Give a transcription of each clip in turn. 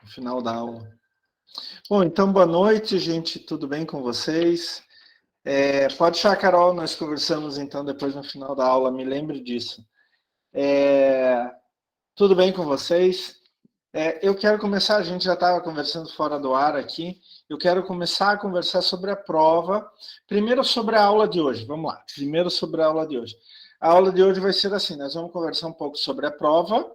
no final da aula. Bom, então, boa noite, gente. Tudo bem com vocês? Pode deixar, Carol, nós conversamos então depois no final da aula, me lembre disso. Tudo bem com vocês? Eu quero começar, a gente já estava conversando fora do ar aqui, eu quero começar a conversar sobre a prova, primeiro sobre a aula de hoje, vamos lá, primeiro sobre a aula de hoje. A aula de hoje vai ser assim, nós vamos conversar um pouco sobre a prova,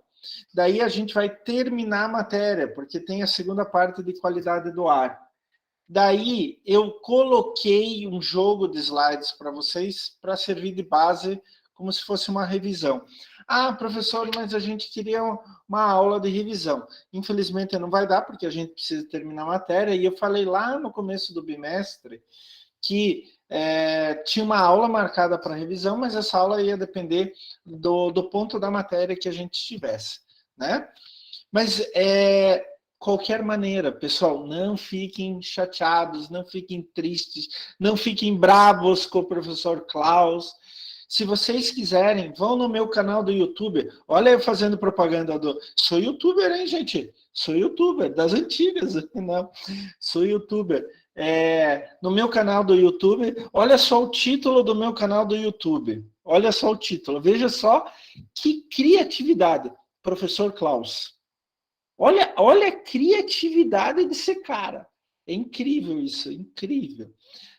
daí a gente vai terminar a matéria, porque tem a segunda parte de qualidade do ar. Daí eu coloquei um jogo de slides para vocês, para servir de base, como se fosse uma revisão. Ah, professor, mas a gente queria uma aula de revisão. Infelizmente não vai dar, porque a gente precisa terminar a matéria, e eu falei lá no começo do bimestre que tinha uma aula marcada para revisão, mas essa aula ia depender do ponto da matéria que a gente tivesse, né? Mas, qualquer maneira, pessoal, não fiquem chateados, não fiquem tristes, não fiquem bravos com o professor Klaus. Se vocês quiserem, vão no meu canal do YouTube. Olha eu fazendo propaganda do... Sou youtuber, hein, gente? Sou youtuber, das antigas. Não, sou youtuber. No meu canal do YouTube, olha só o título do meu canal do YouTube. Olha só o título. Veja só que criatividade. Professor Klaus. Olha a criatividade desse cara. É incrível isso, incrível.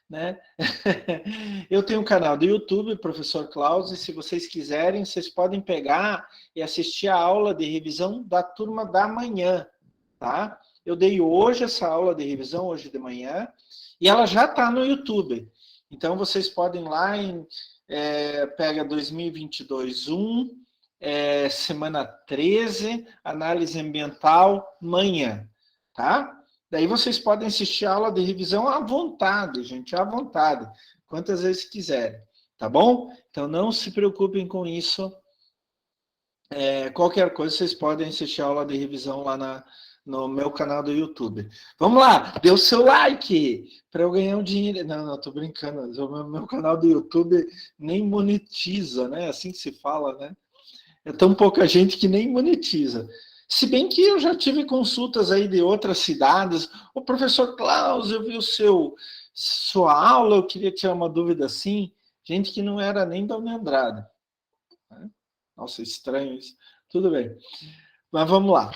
Né? Eu tenho um canal do YouTube, Professor Klaus, e se vocês quiserem, vocês podem pegar e assistir a aula de revisão da turma da manhã, tá? Eu dei hoje essa aula de revisão, hoje de manhã, e ela já está no YouTube. Então, vocês podem ir lá em pega 2022-1, semana 13, análise ambiental, manhã, tá? Daí vocês podem assistir a aula de revisão à vontade, gente, à vontade, quantas vezes quiserem, tá bom? Então não se preocupem com isso. Qualquer coisa vocês podem assistir a aula de revisão lá no meu canal do YouTube. Vamos lá, dê o seu like para eu ganhar um dinheiro. Não, tô brincando. O meu canal do YouTube nem monetiza, né? Assim que se fala, né? É tão pouca gente que nem monetiza. Se bem que eu já tive consultas aí de outras cidades. O professor Klaus, eu vi sua aula, eu queria tirar uma dúvida assim. Gente que não era nem da Andrade. Nossa, estranho isso. Tudo bem. Mas vamos lá.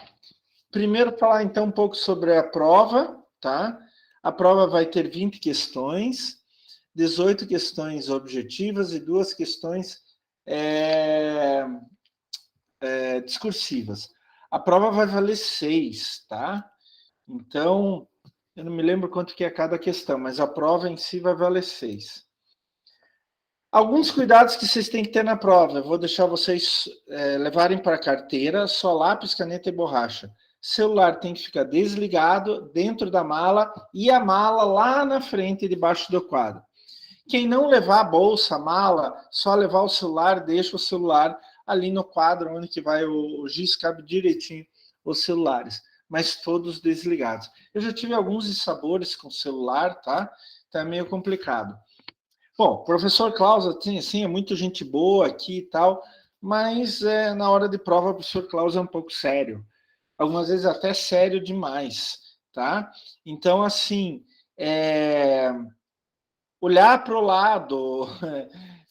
Primeiro falar então um pouco sobre a prova, tá? A prova vai ter 20 questões, 18 questões objetivas e 2 questões discursivas. A prova vai valer 6, tá? Então, eu não me lembro quanto que é cada questão, mas a prova em si vai valer 6. Alguns cuidados que vocês têm que ter na prova. Eu vou deixar vocês levarem para a carteira só lápis, caneta e borracha. Celular tem que ficar desligado dentro da mala e a mala lá na frente, debaixo do quadro. Quem não levar a bolsa, a mala, só levar o celular, deixa o celular ali no quadro onde que vai o giz, cabe direitinho os celulares, mas todos desligados. Eu já tive alguns dissabores com celular, tá? Tá meio complicado. Bom, o professor Klaus, assim, é muito gente boa aqui e tal, mas na hora de prova o professor Klaus é um pouco sério. Algumas vezes até sério demais, tá? Então, assim, olhar para o lado,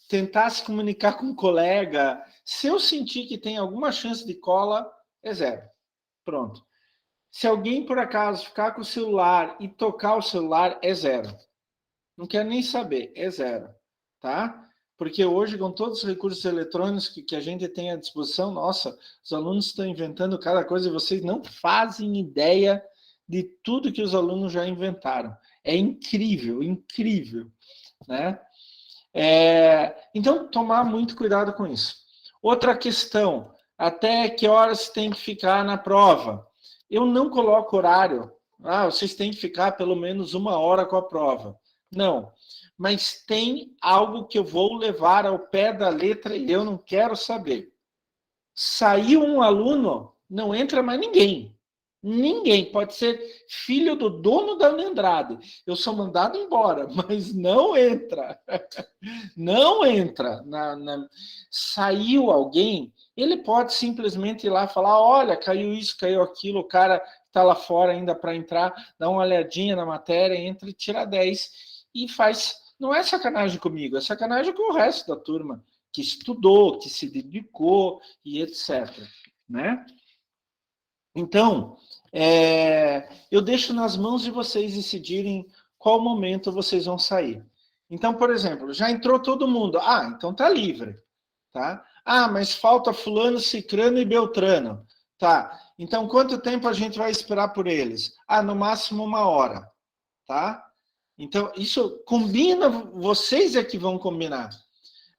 tentar se comunicar com um colega. Se eu sentir que tem alguma chance de cola, é 0. Pronto. Se alguém, por acaso, ficar com o celular e tocar o celular, é 0. Não quero nem saber, é 0. Tá? Porque hoje, com todos os recursos eletrônicos que a gente tem à disposição, nossa, os alunos estão inventando cada coisa e vocês não fazem ideia de tudo que os alunos já inventaram. É incrível, incrível. Né? Então, tomar muito cuidado com isso. Outra questão, até que horas tem que ficar na prova? Eu não coloco horário. Vocês têm que ficar pelo menos 1 hora com a prova. Não, mas tem algo que eu vou levar ao pé da letra e eu não quero saber. Saiu um aluno, não entra mais ninguém. Ninguém, pode ser filho do dono da Andrade. Eu sou mandado embora, mas não entra. Não entra. Saiu alguém, ele pode simplesmente ir lá e falar, olha, caiu isso, caiu aquilo, o cara está lá fora ainda para entrar, dá uma olhadinha na matéria, entra e tira 10 e faz. Não é sacanagem comigo, é sacanagem com o resto da turma, que estudou, que se dedicou e etc. Né? Então, eu deixo nas mãos de vocês decidirem qual momento vocês vão sair. Então, por exemplo, já entrou todo mundo. Ah, então está livre. Tá? Ah, mas falta fulano, cicrano e beltrano. Tá. Então, quanto tempo a gente vai esperar por eles? Ah, no máximo 1 hora. Tá? Então, isso combina, vocês é que vão combinar.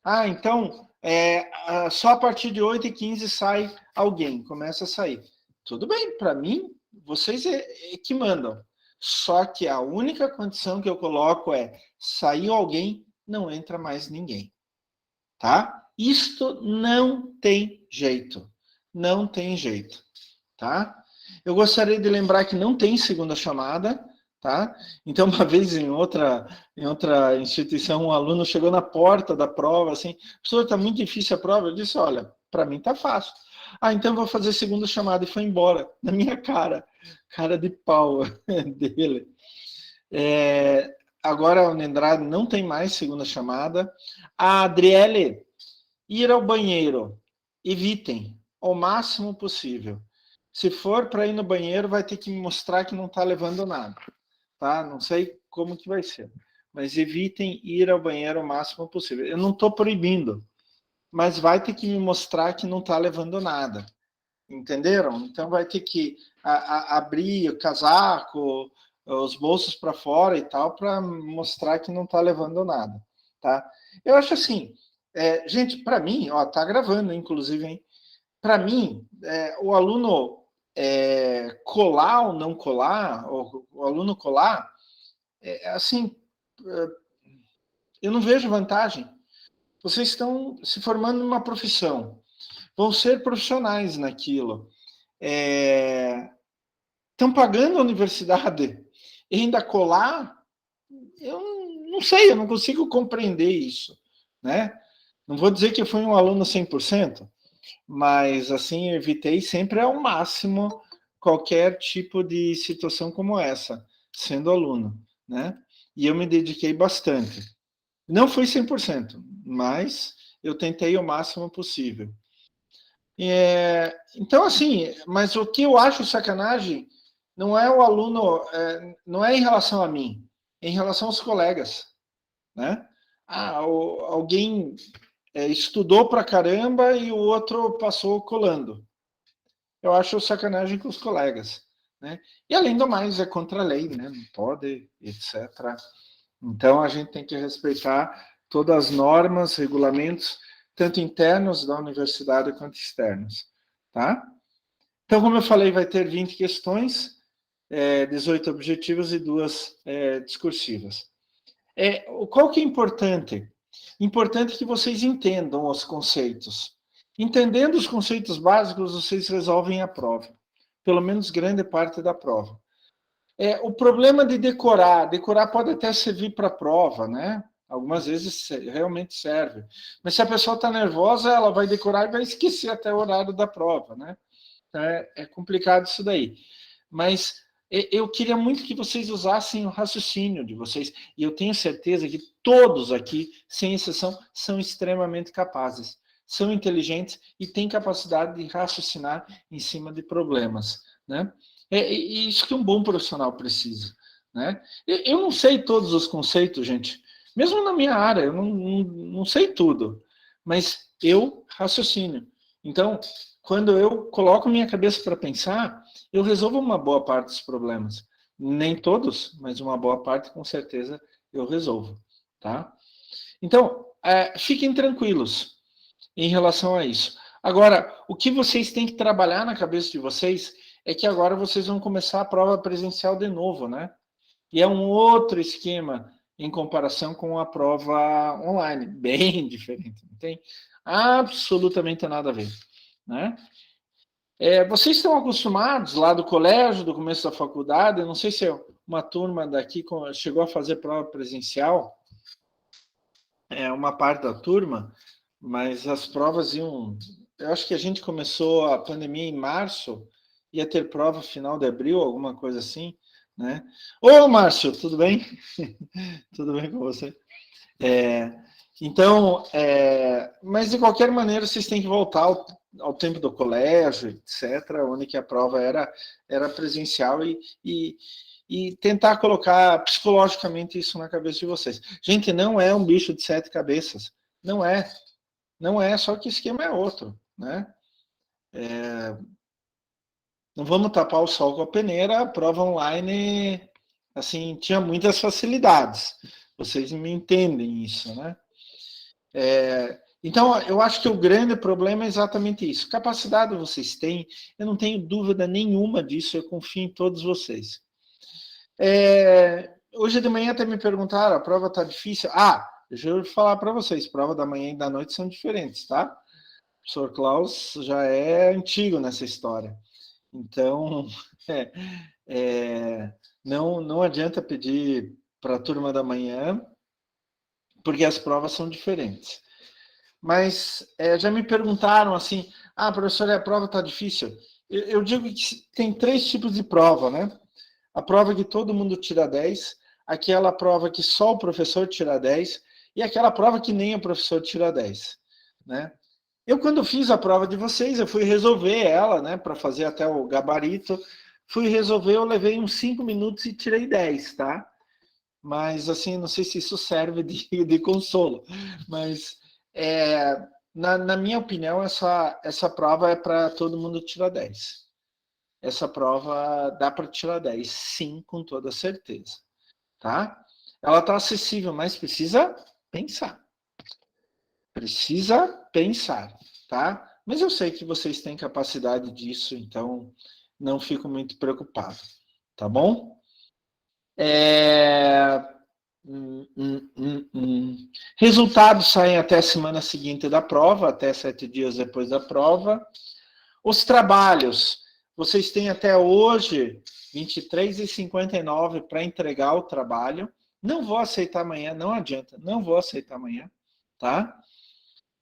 Ah, então, só a partir de 8h15 sai alguém, começa a sair. Tudo bem, para mim, vocês é que mandam. Só que a única condição que eu coloco é, saiu alguém, não entra mais ninguém. Tá? Isto não tem jeito. Não tem jeito. Tá? Eu gostaria de lembrar que não tem segunda chamada. Tá? Então, uma vez em outra instituição, um aluno chegou na porta da prova, assim, professor, está muito difícil a prova. Eu disse, olha, para mim está fácil. Ah, então eu vou fazer segunda chamada, e foi embora, na minha cara de pau dele. Agora o Nendrade não tem mais segunda chamada. A Adriele, ir ao banheiro, evitem, ao máximo possível. Se for para ir no banheiro, vai ter que me mostrar que não está levando nada. Tá? Não sei como que vai ser, mas evitem ir ao banheiro o máximo possível. Eu não estou proibindo, mas vai ter que me mostrar que não está levando nada. Entenderam? Então vai ter que abrir o casaco, os bolsos para fora e tal, para mostrar que não está levando nada. Tá? Eu acho assim, gente, para mim, ó, tá gravando, inclusive, hein? Para mim, o aluno colar ou não colar, ou o aluno colar, assim, eu não vejo vantagem. Vocês estão se formando numa profissão, vão ser profissionais naquilo. Estão pagando a universidade e ainda colar, eu não sei, eu não consigo compreender isso, né? Não vou dizer que eu fui um aluno 100%, mas assim, evitei sempre ao máximo qualquer tipo de situação como essa, sendo aluno, né? E eu me dediquei bastante. Não fui 100%, mas eu tentei o máximo possível. Então, assim, mas o que eu acho sacanagem não é o aluno, não é em relação a mim, é em relação aos colegas, né? Ah, alguém estudou pra caramba e o outro passou colando. Eu acho sacanagem com os colegas, né? E além do mais, é contra a lei, né? Não pode, etc. Então, a gente tem que respeitar todas as normas, regulamentos, tanto internos da universidade quanto externos, tá? Então, como eu falei, vai ter 20 questões, 18 objetivas e 2 discursivas. Qual que é importante? Importante que vocês entendam os conceitos. Entendendo os conceitos básicos, vocês resolvem a prova. Pelo menos grande parte da prova. O problema de decorar pode até servir para a prova, né? Algumas vezes realmente serve. Mas se a pessoa está nervosa, ela vai decorar e vai esquecer até o horário da prova, né? É complicado isso daí. Mas eu queria muito que vocês usassem o raciocínio de vocês. E eu tenho certeza que todos aqui, sem exceção, são extremamente capazes. São inteligentes e têm capacidade de raciocinar em cima de problemas, né? É isso que um bom profissional precisa, né? Eu não sei todos os conceitos, gente. Mesmo na minha área, eu não sei tudo. Mas eu raciocínio. Então, quando eu coloco minha cabeça para pensar, eu resolvo uma boa parte dos problemas. Nem todos, mas uma boa parte, com certeza, eu resolvo, tá? Então, fiquem tranquilos em relação a isso. Agora, o que vocês têm que trabalhar na cabeça de vocês é que agora vocês vão começar a prova presencial de novo, né? E é um outro esquema em comparação com a prova online, bem diferente, não tem absolutamente nada a ver, né? Vocês estão acostumados lá do colégio, do começo da faculdade, eu não sei se uma turma daqui chegou a fazer prova presencial, uma parte da turma, mas as provas iam... Eu acho que a gente começou a pandemia em março ia ter prova final de abril, alguma coisa assim, né? Ô, Márcio, tudo bem? Tudo bem com você? Então, mas de qualquer maneira, vocês têm que voltar ao tempo do colégio, etc., onde que a prova era presencial e tentar colocar psicologicamente isso na cabeça de vocês. Gente, não é um bicho de 7 cabeças. Não é. Não é, só que o esquema é outro, né? Não vamos tapar o sol com a peneira, a prova online, assim, tinha muitas facilidades. Vocês me entendem isso, né? Então, eu acho que o grande problema é exatamente isso. Capacidade vocês têm, eu não tenho dúvida nenhuma disso, eu confio em todos vocês. Hoje de manhã até me perguntaram, a prova está difícil? Deixa eu falar para vocês, prova da manhã e da noite são diferentes, tá? O professor Klaus já é antigo nessa história. Então, não adianta pedir para a turma da manhã, porque as provas são diferentes. Mas já me perguntaram assim, professor, a prova está difícil? Eu digo que tem 3 tipos de prova, né? A prova que todo mundo tira 10, aquela prova que só o professor tira 10 e aquela prova que nem o professor tira 10, né? Eu, quando fiz a prova de vocês, eu fui resolver ela, né, para fazer até o gabarito. Fui resolver, eu levei uns 5 minutos e tirei 10, tá? Mas, assim, não sei se isso serve de consolo. Mas, na minha opinião, essa prova é para todo mundo tirar 10. Essa prova dá para tirar 10, sim, com toda certeza, tá? Ela está acessível, mas precisa pensar. Precisa pensar, tá? Mas eu sei que vocês têm capacidade disso, então não fico muito preocupado, tá bom? Resultados saem até a semana seguinte da prova, até 7 dias depois da prova. Os trabalhos, vocês têm até hoje, 23h59, para entregar o trabalho. Não vou aceitar amanhã, não adianta, não vou aceitar amanhã, tá?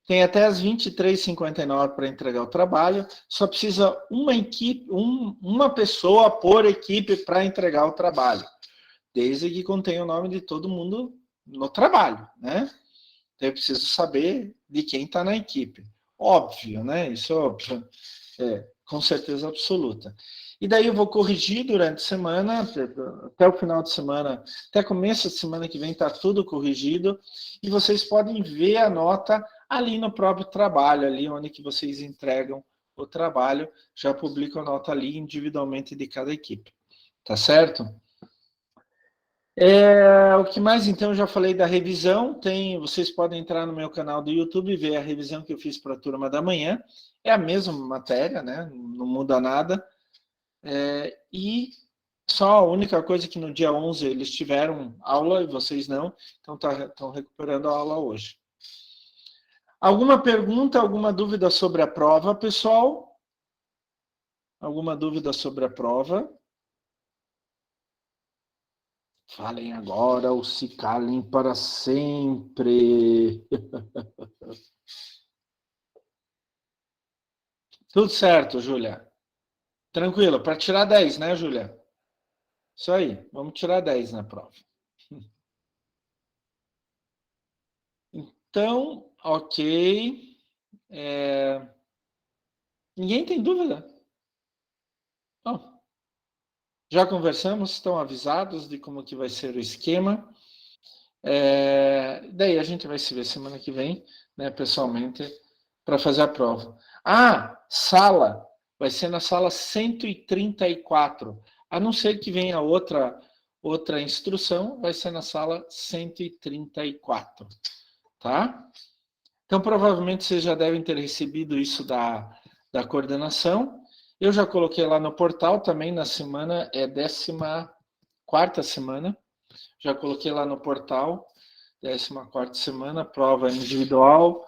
Tem até as 23h59 para entregar o trabalho. Só precisa uma equipe, uma pessoa por equipe para entregar o trabalho, desde que contenha o nome de todo mundo no trabalho, né? Então, eu preciso saber de quem está na equipe. Óbvio, né? Isso é óbvio. Com certeza absoluta. E daí eu vou corrigir durante a semana, até o final de semana, até começo de semana que vem está tudo corrigido, e vocês podem ver a nota ali no próprio trabalho, ali onde que vocês entregam o trabalho, já publico a nota ali individualmente de cada equipe. Tá certo? O que mais, então, eu já falei da revisão. Vocês podem entrar no meu canal do YouTube e ver a revisão que eu fiz para a turma da manhã. É a mesma matéria, né? Não muda nada. E só a única coisa que no dia 11 eles tiveram aula e vocês não, então estão recuperando a aula hoje. Alguma pergunta, alguma dúvida sobre a prova, pessoal? Alguma dúvida sobre a prova? Falem agora ou se calem para sempre. Tudo certo, Júlia. Tranquilo, para tirar 10, né, Júlia? Isso aí, vamos tirar 10 na prova. Então, ok. Ninguém tem dúvida? Bom, já conversamos, estão avisados de como que vai ser o esquema. Daí a gente vai se ver semana que vem, né, pessoalmente, para fazer a prova. Sala. Vai ser na sala 134. A não ser que venha outra instrução, vai ser na sala 134. Tá? Então, provavelmente vocês já devem ter recebido isso da coordenação. Eu já coloquei lá no portal também na semana, 14ª semana. Já coloquei lá no portal, 14ª semana, prova individual,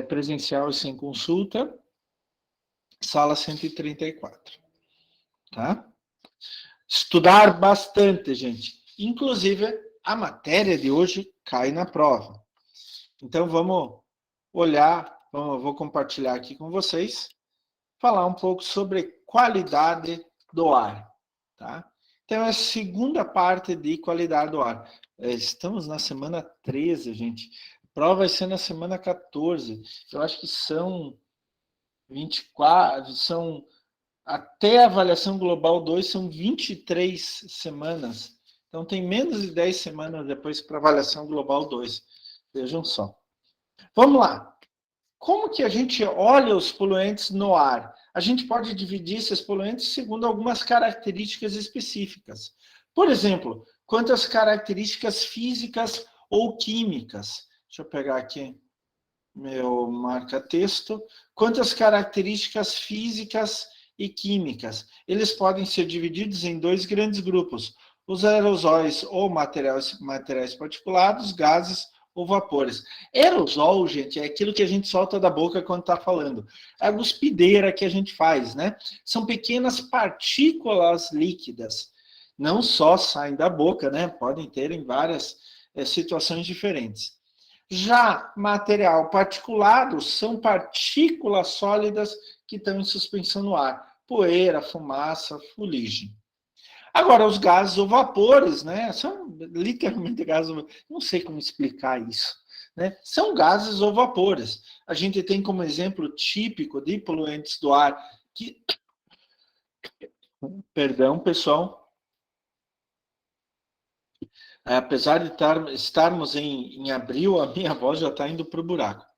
presencial e sem consulta, sala 134. Tá? Estudar bastante, gente. Inclusive, a matéria de hoje cai na prova. Então, vamos olhar, vou compartilhar aqui com vocês, falar um pouco sobre qualidade do ar, tá? Então, é a segunda parte de qualidade do ar. Estamos na semana 13, gente. A prova vai ser na semana 14. Eu acho que são 24, até a avaliação global 2, são 23 semanas. Então, tem menos de 10 semanas depois para a avaliação global 2. Vejam só. Vamos lá. Como que a gente olha os poluentes no ar? A gente pode dividir esses poluentes segundo algumas características específicas. Por exemplo, quantas características físicas ou químicas? Deixa eu pegar aqui meu marca-texto. Quantas características físicas e químicas? Eles podem ser divididos em dois grandes grupos: os aerosóis ou materiais particulados, gases ou vapores. Aerosol, gente, é aquilo que a gente solta da boca quando está falando. É a guspideira que a gente faz, né? São pequenas partículas líquidas. Não só saem da boca, né? Podem ter em várias situações diferentes. Já material particulado são partículas sólidas que estão em suspensão no ar. Poeira, fumaça, fuligem. Agora, os gases ou vapores, né? São literalmente gases, não sei como explicar isso, né? São gases ou vapores. A gente tem como exemplo típico de poluentes do ar que... Perdão, pessoal. Apesar de estarmos em abril, a minha voz já está indo para o buraco.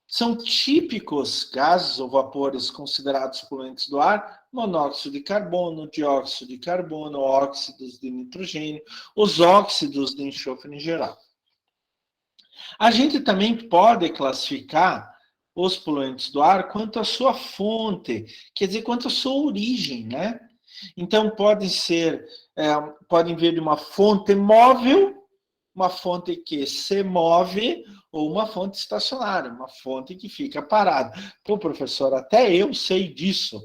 São típicos gases ou vapores considerados poluentes do ar: monóxido de carbono, dióxido de carbono, óxidos de nitrogênio, os óxidos de enxofre em geral. A gente também pode classificar os poluentes do ar quanto à sua fonte, quer dizer, quanto à sua origem, né? Então, podem vir de uma fonte móvel, uma fonte que se move, ou uma fonte estacionária, uma fonte que fica parada. Pô, professor, até eu sei disso,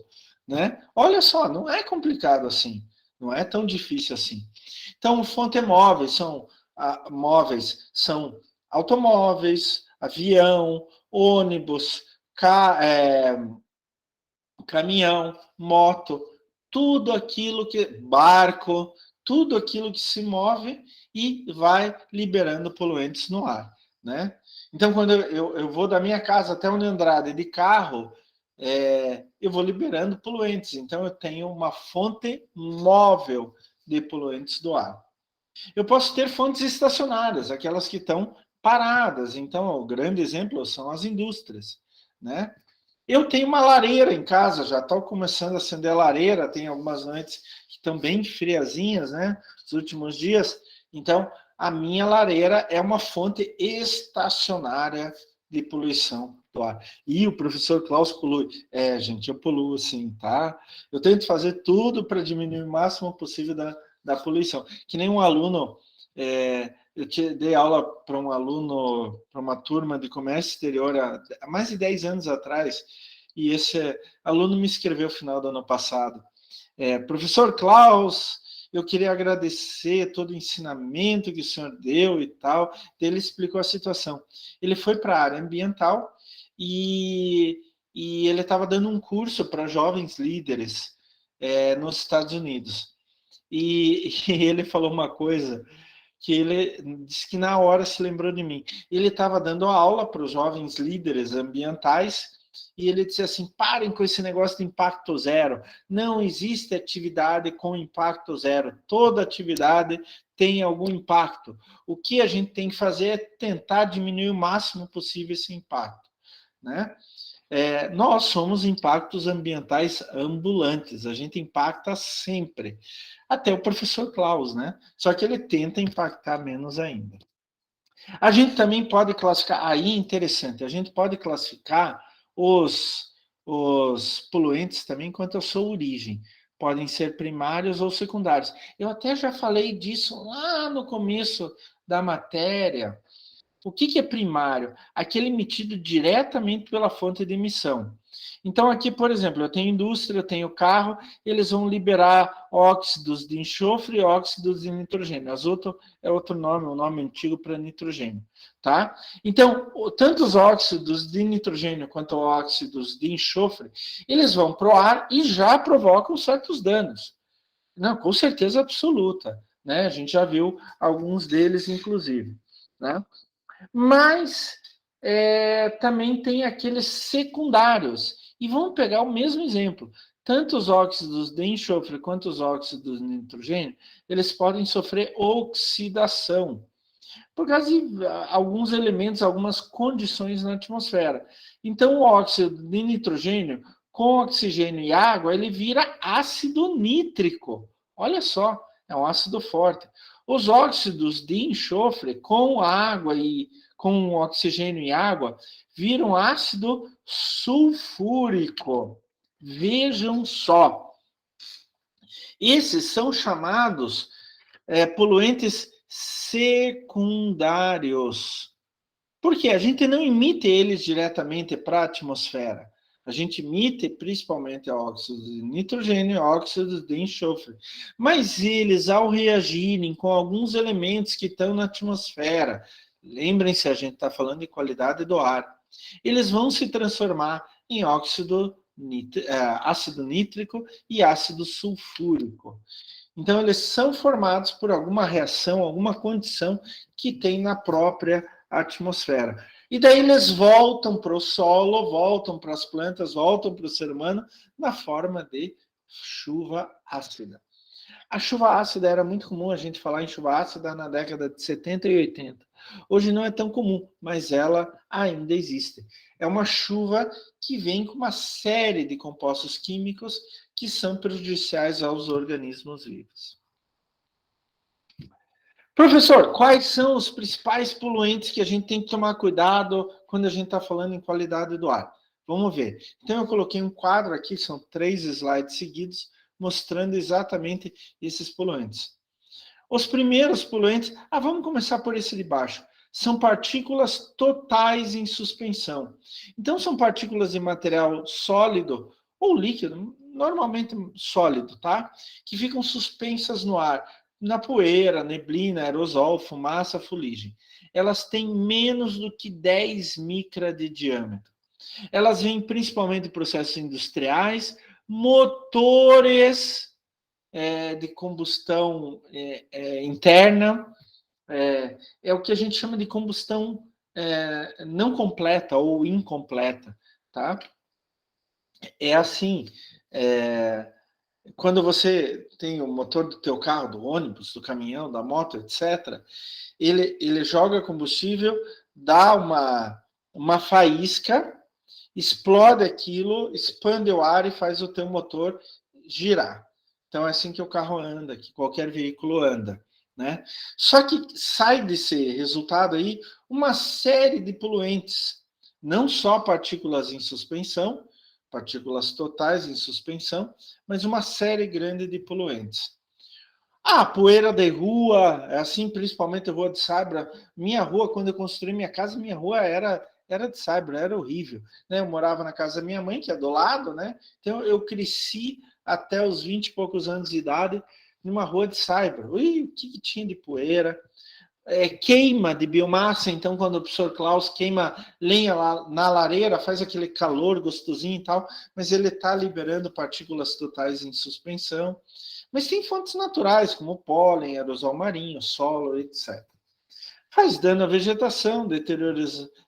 né? Olha só, não é complicado assim, não é tão difícil assim. Então, fontes móveis são automóveis, avião, ônibus, caminhão, moto, tudo aquilo barco, tudo aquilo que se move e vai liberando poluentes no ar, né? Então, quando eu vou da minha casa até onde Andrade de carro, eu vou liberando poluentes. Então, eu tenho uma fonte móvel de poluentes do ar. Eu posso ter fontes estacionárias, aquelas que estão paradas. Então, o grande exemplo são as indústrias, né? Eu tenho uma lareira em casa, já estou começando a acender a lareira, tem algumas noites que estão bem friazinhas, né? Nos últimos dias. Então, a minha lareira é uma fonte estacionária de poluição do ar. E o professor Klaus polui. Gente, eu poluo sim, tá? Eu tento fazer tudo para diminuir o máximo possível da poluição. Que nem um aluno... eu dei aula para um aluno, para uma turma de comércio exterior há mais de 10 anos atrás, e esse aluno me escreveu no final do ano passado: professor Klaus, eu queria agradecer todo o ensinamento que o senhor deu e tal. Ele explicou a situação. Ele foi para a área ambiental e ele estava dando um curso para jovens líderes nos Estados Unidos. E ele falou uma coisa que ele disse que na hora se lembrou de mim. Ele estava dando aula para os jovens líderes ambientais e ele disse assim: parem com esse negócio de impacto zero. Não existe atividade com impacto zero. Toda atividade tem algum impacto. O que a gente tem que fazer é tentar diminuir o máximo possível esse impacto, né? Nós somos impactos ambientais ambulantes, a gente impacta sempre. Até o professor Klaus, né? Só que ele tenta impactar menos ainda. A gente também pode classificar, aí interessante, a gente pode classificar os poluentes também quanto à sua origem. Podem ser primários ou secundários. Eu até já falei disso lá no começo da matéria. O que é primário? Aquele emitido diretamente pela fonte de emissão. Então, aqui, por exemplo, eu tenho indústria, eu tenho carro, eles vão liberar óxidos de enxofre e óxidos de nitrogênio. Azoto é outro nome, um nome antigo para nitrogênio, tá? Então, tanto os óxidos de nitrogênio quanto os óxidos de enxofre, eles vão para o ar e já provocam certos danos. Não, com certeza absoluta, né? A gente já viu alguns deles, inclusive, né? Mas também tem aqueles secundários. E vamos pegar o mesmo exemplo. Tanto os óxidos de enxofre quanto os óxidos de nitrogênio, eles podem sofrer oxidação, por causa de alguns elementos, algumas condições na atmosfera. Então, o óxido de nitrogênio, com oxigênio e água, ele vira ácido nítrico. Olha só, é um ácido forte. Os óxidos de enxofre, com água e com oxigênio e água, viram ácido sulfúrico. Vejam só. Esses são chamados poluentes secundários. Porque a gente não emite eles diretamente para a atmosfera. A gente emite principalmente óxidos de nitrogênio e óxidos de enxofre. Mas eles, ao reagirem com alguns elementos que estão na atmosfera, lembrem-se, a gente está falando de qualidade do ar, eles vão se transformar em ácido nítrico e ácido sulfúrico. Então, eles são formados por alguma reação, alguma condição que tem na própria atmosfera. E daí eles voltam para o solo, voltam para as plantas, voltam para o ser humano na forma de chuva ácida. A chuva ácida era muito comum a gente falar em chuva ácida na década de 70 e 80. Hoje não é tão comum, mas ela ainda existe. É uma chuva que vem com uma série de compostos químicos que são prejudiciais aos organismos vivos. Professor, quais são os principais poluentes que a gente tem que tomar cuidado quando a gente está falando em qualidade do ar? Vamos ver. Então, eu coloquei um quadro aqui, são 3 slides seguidos, mostrando exatamente esses poluentes. Os primeiros poluentes, vamos começar por esse de baixo, são partículas totais em suspensão. Então, são partículas de material sólido ou líquido, normalmente sólido, tá? Que ficam suspensas no ar, na poeira, neblina, aerosol, fumaça, fuligem. Elas têm menos do que 10 micra de diâmetro. Elas vêm principalmente de processos industriais, motores de combustão interna, é o que a gente chama de combustão não completa ou incompleta, tá? É assim, quando você tem o motor do teu carro, do ônibus, do caminhão, da moto, etc., ele joga combustível, dá uma faísca, explode aquilo, expande o ar e faz o teu motor girar. Então é assim que o carro anda, que qualquer veículo anda, né? Só que sai desse resultado aí uma série de poluentes, não só partículas em suspensão, partículas totais em suspensão, mas uma série grande de poluentes. Poeira de rua, assim, principalmente a rua de Saibra. Minha rua, quando eu construí minha casa, minha rua era de Saibra, era horrível. Né? Eu morava na casa da minha mãe, que é do lado, né? Então eu cresci até os 20 e poucos anos de idade numa rua de Saibra. Ui, o que tinha de poeira? Queima de biomassa, então quando o professor Klaus queima lenha lá na lareira, faz aquele calor gostosinho e tal, mas ele está liberando partículas totais em suspensão. Mas tem fontes naturais, como pólen, aerosol marinho, solo, etc. Faz dano à vegetação,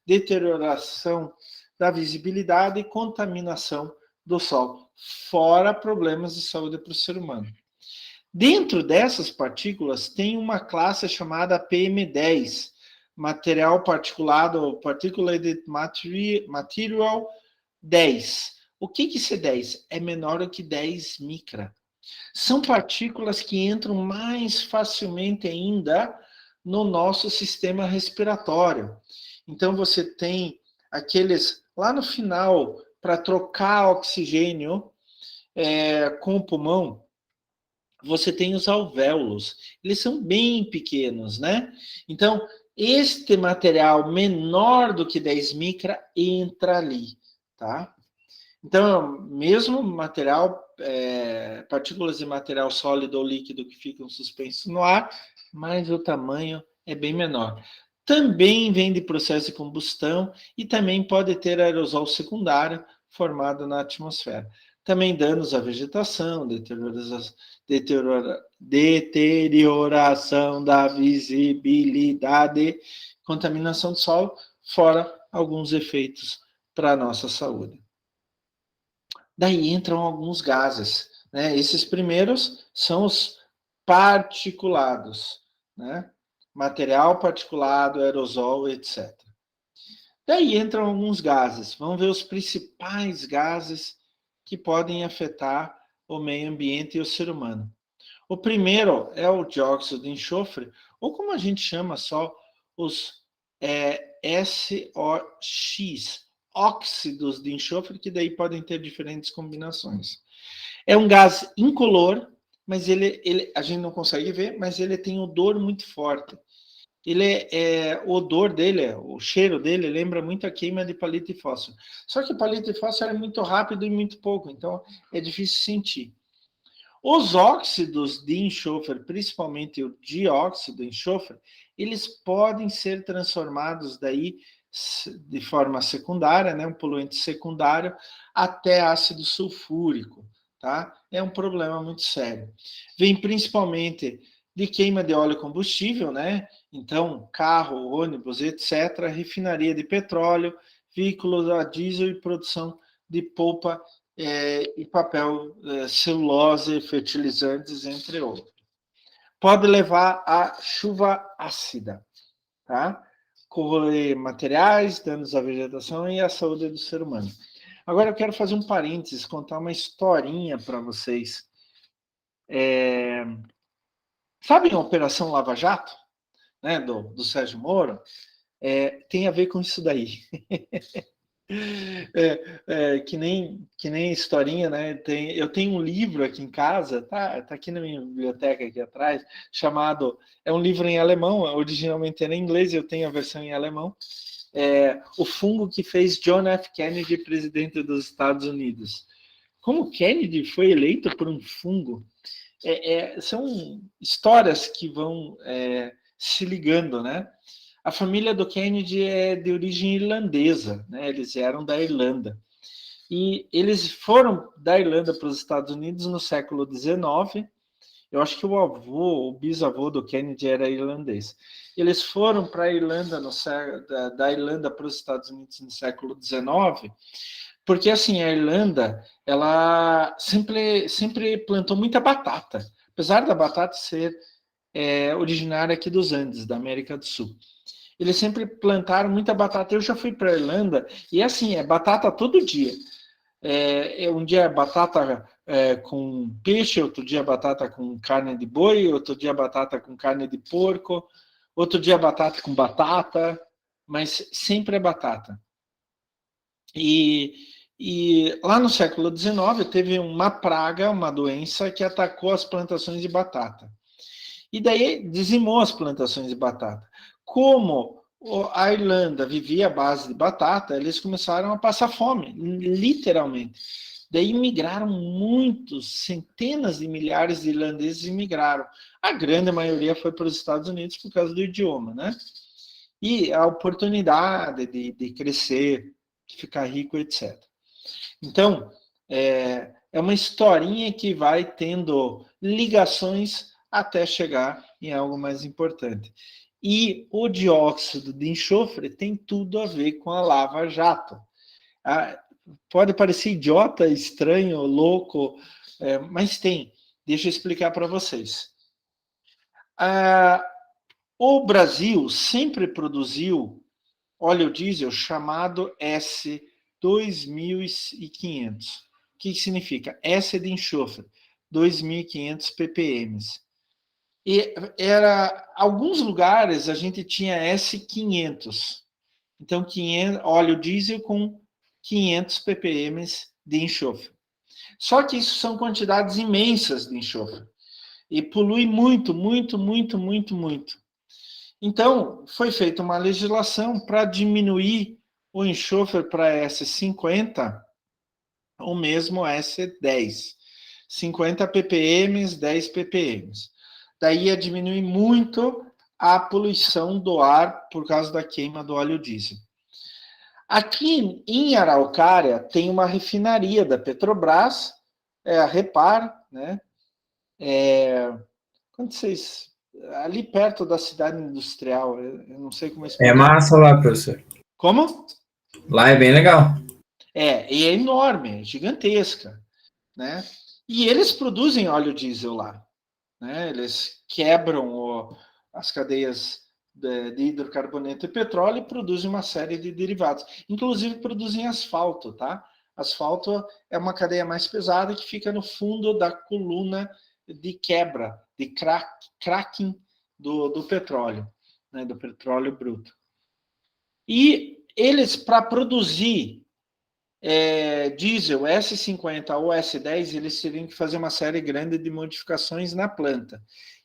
deterioração da visibilidade e contaminação do sol, fora problemas de saúde para o ser humano. Dentro dessas partículas tem uma classe chamada PM10, material particulado, Particulated Material 10. O que é esse 10? É menor do que 10 micra. São partículas que entram mais facilmente ainda no nosso sistema respiratório. Então, você tem aqueles lá no final, para trocar oxigênio com o pulmão, você tem os alvéolos. Eles são bem pequenos, né? Então, este material menor do que 10 micra entra ali, tá? Então, mesmo material, partículas de material sólido ou líquido que ficam suspensos no ar, mas o tamanho é bem menor. Também vem de processo de combustão e também pode ter aerosol secundário formado na atmosfera. Também danos à vegetação, deterioração da visibilidade, contaminação do solo, fora alguns efeitos para a nossa saúde. Daí entram alguns gases, né? Esses primeiros são os particulados, né? Material particulado, aerosol, etc. Daí entram alguns gases. Vamos ver os principais gases que podem afetar o meio ambiente e o ser humano. O primeiro é o dióxido de enxofre, ou como a gente chama só, os SOx, óxidos de enxofre, que daí podem ter diferentes combinações. É um gás incolor, mas a gente não consegue ver, mas ele tem odor muito forte. O odor dele, o cheiro dele lembra muito a queima de palito de fósforo. Só que palito de fósforo é muito rápido e muito pouco, então é difícil sentir. Os óxidos de enxofre, principalmente o dióxido de enxofre, eles podem ser transformados daí de forma secundária, né, um poluente secundário, até ácido sulfúrico, tá? É um problema muito sério. Vem principalmente de queima de óleo combustível, né? Então, carro, ônibus, etc., refinaria de petróleo, veículos a diesel e produção de polpa e papel, celulose, fertilizantes, entre outros. Pode levar a chuva ácida, tá? Corroer materiais, danos à vegetação e à saúde do ser humano. Agora eu quero fazer um parênteses, contar uma historinha para vocês. Sabem a Operação Lava Jato, né, do Sérgio Moro? Tem a ver com isso daí. Que nem historinha, né? Eu tenho um livro aqui em casa, tá aqui na minha biblioteca aqui atrás, chamado, é um livro em alemão, originalmente era em inglês, eu tenho a versão em alemão, O Fungo que Fez John F. Kennedy presidente dos Estados Unidos. Como Kennedy foi eleito por um fungo? São histórias que vão se ligando, né? A família do Kennedy é de origem irlandesa, né? Eles eram da Irlanda. E eles foram da Irlanda para os Estados Unidos no século XIX. Eu acho que o bisavô do Kennedy era irlandês. Eles foram para a Irlanda, da Irlanda para os Estados Unidos no século XIX, porque assim, a Irlanda, ela sempre plantou muita batata, apesar da batata ser originária aqui dos Andes, da América do Sul. Eles sempre plantaram muita batata. Eu já fui para a Irlanda e assim, é batata todo dia. Um dia é batata com peixe, outro dia é batata com carne de boi, outro dia é batata com carne de porco, outro dia é batata com batata, mas sempre é batata. E lá no século XIX teve uma praga, uma doença que atacou as plantações de batata. E daí dizimou as plantações de batata. Como a Irlanda vivia à base de batata, eles começaram a passar fome, literalmente. Daí migraram muitos, centenas de milhares de irlandeses migraram. A grande maioria foi para os Estados Unidos por causa do idioma, né? E a oportunidade de crescer, de ficar rico, etc. Então, é uma historinha que vai tendo ligações até chegar em algo mais importante. E o dióxido de enxofre tem tudo a ver com a Lava Jato. Pode parecer idiota, estranho, louco, mas tem. Deixa eu explicar para vocês. O Brasil sempre produziu óleo diesel chamado S2500. O que significa? S de enxofre, 2.500 ppm. E alguns lugares a gente tinha S500. Então, óleo diesel com 500 ppm de enxofre. Só que isso são quantidades imensas de enxofre. E polui muito, muito, muito, muito, muito. Então, foi feita uma legislação para diminuir o enxofre para S50 o mesmo S10. 50 ppm, 10 ppm. Daí ia diminuir muito a poluição do ar por causa da queima do óleo diesel. Aqui em Araucária tem uma refinaria da Petrobras, a Repar, né? Quando vocês ali perto da cidade industrial, eu não sei como explicar. É massa lá, professor. Como? Lá é bem legal. E é enorme, é gigantesca, né? E eles produzem óleo diesel lá, né? Eles quebram as cadeias de hidrocarboneto e petróleo e produzem uma série de derivados. Inclusive produzem asfalto, tá? Asfalto é uma cadeia mais pesada que fica no fundo da coluna de quebra, de cracking do petróleo, né? Do petróleo bruto. E eles, para produzir diesel S50 ou S10, eles teriam que fazer uma série grande de modificações na planta.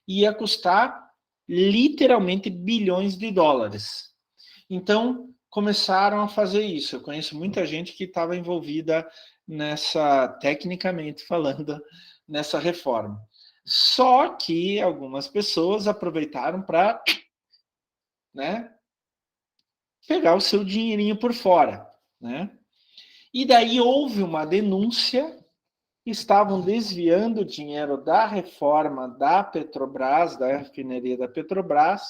Ia custar literalmente bilhões de dólares. Então, começaram a fazer isso. Eu conheço muita gente que estava envolvida nessa, tecnicamente falando, nessa reforma. Só que algumas pessoas aproveitaram para, né, pegar o seu dinheirinho por fora, né? E daí houve uma denúncia que estavam desviando dinheiro da reforma da Petrobras, da refineria da Petrobras,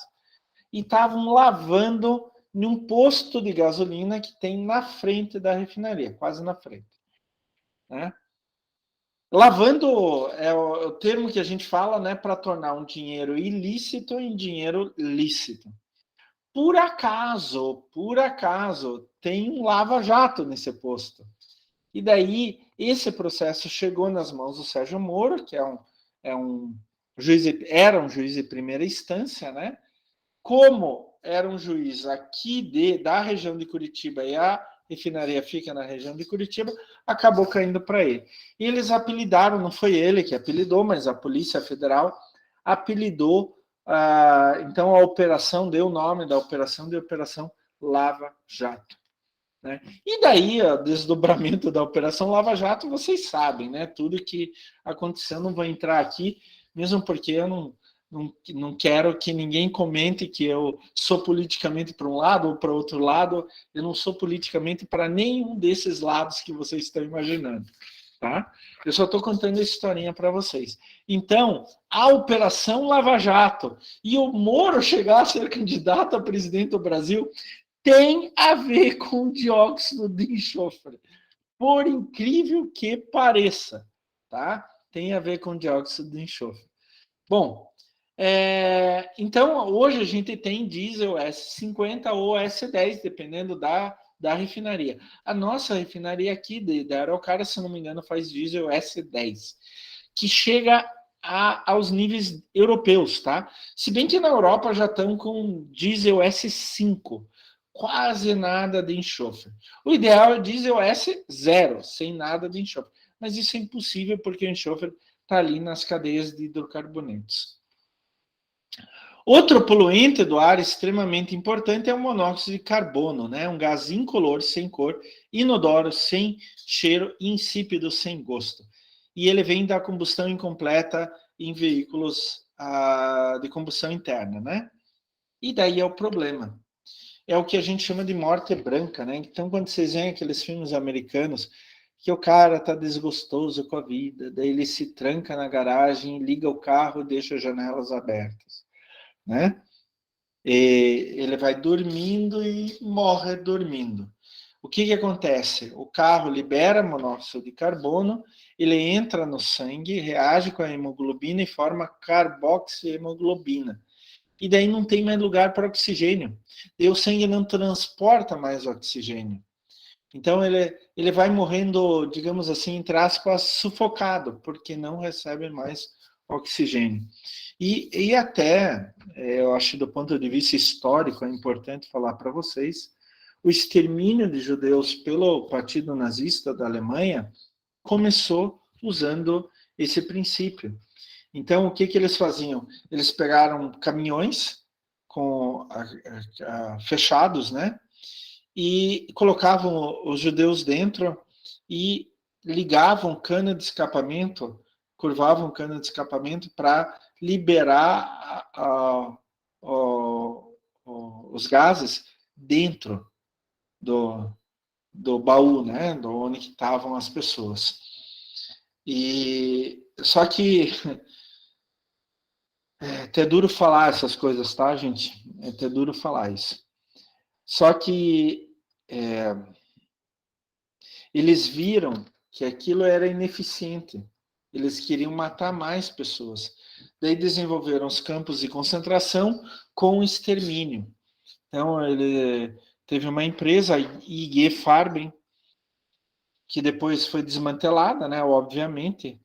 e estavam lavando em um posto de gasolina que tem na frente da refinaria, quase na frente. Né? Lavando é o termo que a gente fala, né, para tornar um dinheiro ilícito em dinheiro lícito. Por acaso, tem um lava-jato nesse posto. E daí, esse processo chegou nas mãos do Sérgio Moro, que era um juiz de primeira instância, né? Como era um juiz aqui da região de Curitiba e a refinaria fica na região de Curitiba, acabou caindo para ele. E eles apelidaram, não foi ele que apelidou, mas a Polícia Federal apelidou, então a operação, deu o nome da operação de Operação Lava Jato. Né? E daí, o desdobramento da Operação Lava Jato, vocês sabem, né? Tudo que aconteceu, não vou entrar aqui, mesmo porque eu não quero que ninguém comente que eu sou politicamente para um lado ou para outro lado. Eu não sou politicamente para nenhum desses lados que vocês estão imaginando. Tá? Eu só estou contando essa historinha para vocês. Então, a Operação Lava Jato e o Moro chegar a ser candidato a presidente do Brasil tem a ver com dióxido de enxofre. Por incrível que pareça, tá? Tem a ver com dióxido de enxofre. Bom, então hoje a gente tem diesel S50 ou S10, dependendo da refinaria. A nossa refinaria aqui da Araucária, se não me engano, faz diesel S10, que chega aos níveis europeus, tá? Se bem que na Europa já estão com diesel S5, quase nada de enxofre. O ideal é diesel S0, sem nada de enxofre. Mas isso é impossível porque o enxofre está ali nas cadeias de hidrocarbonetos. Outro poluente do ar extremamente importante é o monóxido de carbono, né? Um gás incolor, sem cor, inodoro, sem cheiro, insípido, sem gosto. E ele vem da combustão incompleta em veículos de combustão interna, né? E daí é o problema. É o que a gente chama de morte branca, né? Então, quando vocês veem aqueles filmes americanos que o cara tá desgostoso com a vida, daí ele se tranca na garagem, liga o carro, deixa as janelas abertas, né? E ele vai dormindo e morre dormindo. O que acontece? O carro libera monóxido de carbono, ele entra no sangue, reage com a hemoglobina e forma carboxihemoglobina. E daí não tem mais lugar para oxigênio. E o sangue não transporta mais oxigênio. Então ele vai morrendo, digamos assim, entre aspas, sufocado, porque não recebe mais oxigênio. E até, eu acho do ponto de vista histórico, é importante falar para vocês, o extermínio de judeus pelo Partido Nazista da Alemanha começou usando esse princípio. Então, o que eles faziam? Eles pegaram caminhões fechados, né? E colocavam os judeus dentro e ligavam cana de escapamento, curvavam cana de escapamento para liberar os gases dentro do baú, né? Do onde estavam as pessoas. E só que é até duro falar essas coisas, tá, gente? É até duro falar isso. Só que eles viram que aquilo era ineficiente. Eles queriam matar mais pessoas. Daí desenvolveram os campos de concentração com extermínio. Então, ele teve uma empresa, a IG Farben, que depois foi desmantelada, né, obviamente.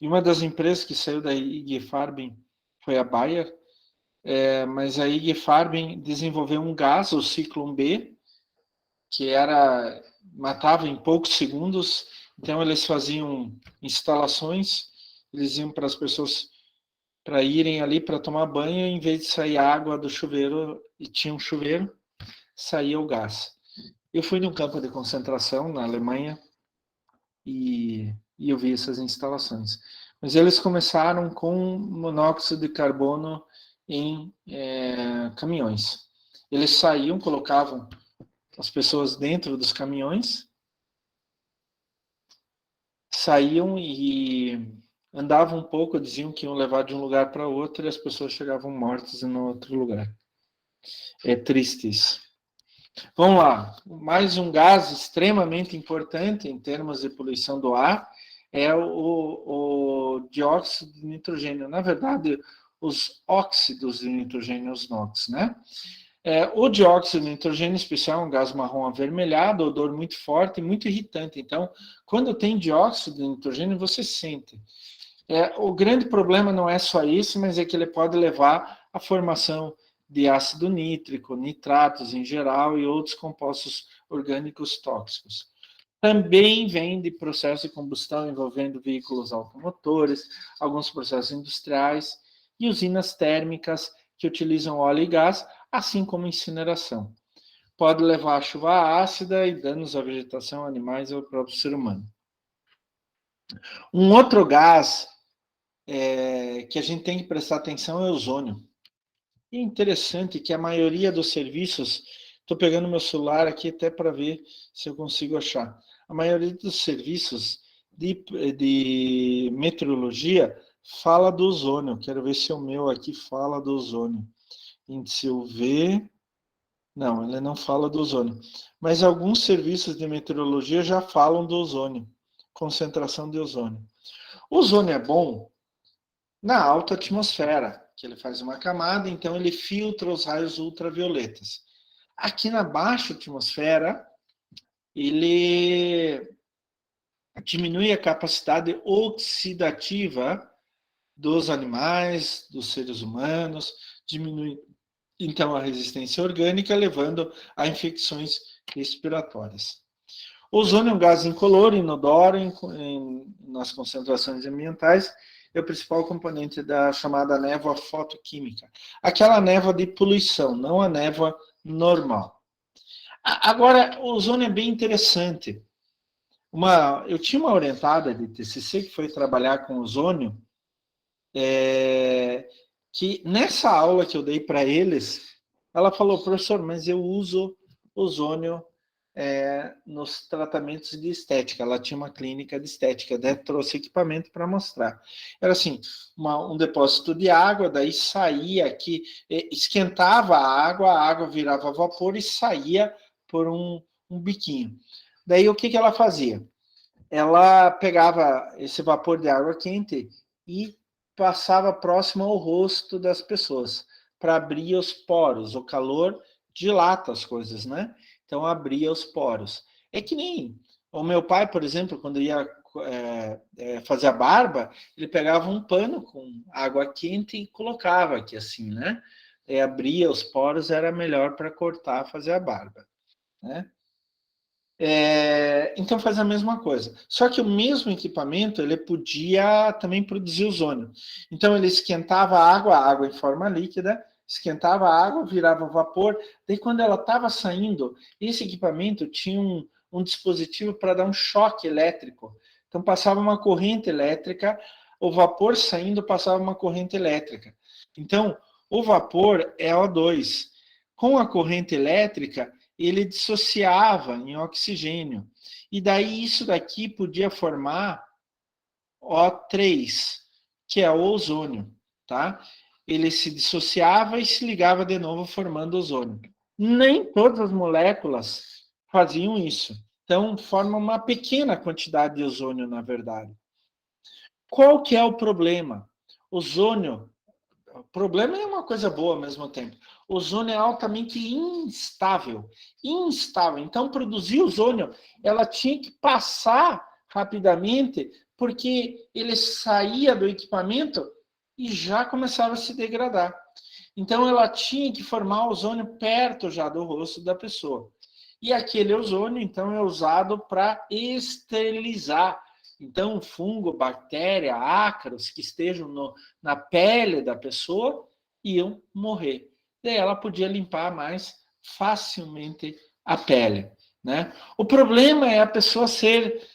E uma das empresas que saiu da IG Farben foi a Bayer, mas a IG Farben desenvolveu um gás, o Ciclone B, que matava em poucos segundos. Então eles faziam instalações, eles iam para as pessoas para irem ali para tomar banho, em vez de sair água do chuveiro, e tinha um chuveiro, saía o gás. Eu fui num campo de concentração na Alemanha e eu vi essas instalações. Mas eles começaram com monóxido de carbono em caminhões. Eles saíam, colocavam as pessoas dentro dos caminhões, saíam e andavam um pouco, diziam que iam levar de um lugar para outro e as pessoas chegavam mortas em outro lugar. É triste isso. Vamos lá. Mais um gás extremamente importante em termos de poluição do ar é o dióxido de nitrogênio. Na verdade, os óxidos de nitrogênio, os NOx, né? O dióxido de nitrogênio, em especial, é um gás marrom avermelhado, odor muito forte e muito irritante. Então, quando tem dióxido de nitrogênio, você sente. O grande problema não é só isso, mas é que ele pode levar à formação de ácido nítrico, nitratos em geral e outros compostos orgânicos tóxicos. Também vem de processos de combustão envolvendo veículos automotores, alguns processos industriais e usinas térmicas que utilizam óleo e gás, assim como incineração. Pode levar a chuva ácida e danos à vegetação, animais e ao próprio ser humano. Um outro gás que a gente tem que prestar atenção é o ozônio. E é interessante que a maioria dos serviços, estou pegando meu celular aqui até para ver se eu consigo achar, a maioria dos serviços de meteorologia fala do ozônio. Quero ver se o meu aqui fala do ozônio. Índice UV. Não, ele não fala do ozônio. Mas alguns serviços de meteorologia já falam do ozônio, concentração de ozônio. O ozônio é bom na alta atmosfera, que ele faz uma camada, então ele filtra os raios ultravioletas. Aqui na baixa atmosfera, ele diminui a capacidade oxidativa dos animais, dos seres humanos, diminui então a resistência orgânica, levando a infecções respiratórias. O ozônio é um gás incolor, inodoro, nas concentrações ambientais, é o principal componente da chamada névoa fotoquímica. Aquela névoa de poluição, não a névoa normal. Agora, o ozônio é bem interessante. Eu tinha uma orientada de TCC que foi trabalhar com ozônio, que nessa aula que eu dei para eles, ela falou, professor, mas eu uso ozônio nos tratamentos de estética. Ela tinha uma clínica de estética, daí trouxe equipamento para mostrar. Era assim, um depósito de água, daí saía aqui, esquentava a água virava vapor e saía por um biquinho. Daí o que ela fazia? Ela pegava esse vapor de água quente e passava próximo ao rosto das pessoas, para abrir os poros. O calor dilata as coisas, né? Então, abria os poros. É que nem o meu pai, por exemplo, quando ia fazer a barba, ele pegava um pano com água quente e colocava aqui assim, né? E abria os poros, era melhor para cortar, fazer a barba, né? Então faz a mesma coisa. Só que o mesmo equipamento ele podia também produzir ozônio. Então ele esquentava a água em forma líquida, esquentava a água, virava vapor. Daí quando ela estava saindo, esse equipamento tinha um dispositivo para dar um choque elétrico. Então, passava uma corrente elétrica, o vapor saindo passava uma corrente elétrica. Então, o vapor é O2. Com a corrente elétrica, ele dissociava em oxigênio. E daí isso daqui podia formar O3, que é o ozônio, tá? Ele se dissociava e se ligava de novo formando ozônio. Nem todas as moléculas faziam isso. Então, forma uma pequena quantidade de ozônio, na verdade. Qual que é o problema? Ozônio, o problema é uma coisa boa ao mesmo tempo. O ozônio é altamente instável. Instável. Então, produzir ozônio, ela tinha que passar rapidamente, porque ele saía do equipamento e já começava a se degradar. Então, ela tinha que formar ozônio perto já do rosto da pessoa. E aquele ozônio, então, é usado para esterilizar. Então, fungo, bactéria, ácaros que estejam na pele da pessoa iam morrer. Daí ela podia limpar mais facilmente a pele. Né? O problema é a pessoa ser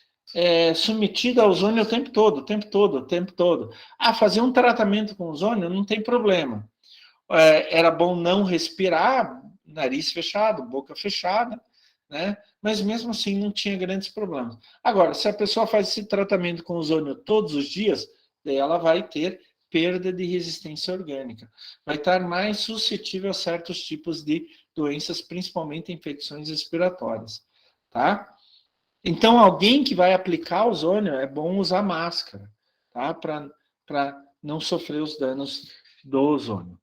submetida a ozônio o tempo todo, o tempo todo, o tempo todo. Ah, fazer um tratamento com ozônio não tem problema. Era bom não respirar, nariz fechado, boca fechada, né? Mas mesmo assim não tinha grandes problemas. Agora, se a pessoa faz esse tratamento com ozônio todos os dias, daí ela vai ter perda de resistência orgânica, vai estar mais suscetível a certos tipos de doenças, principalmente infecções respiratórias, tá? Então, alguém que vai aplicar ozônio, é bom usar máscara, tá? Para não sofrer os danos do ozônio.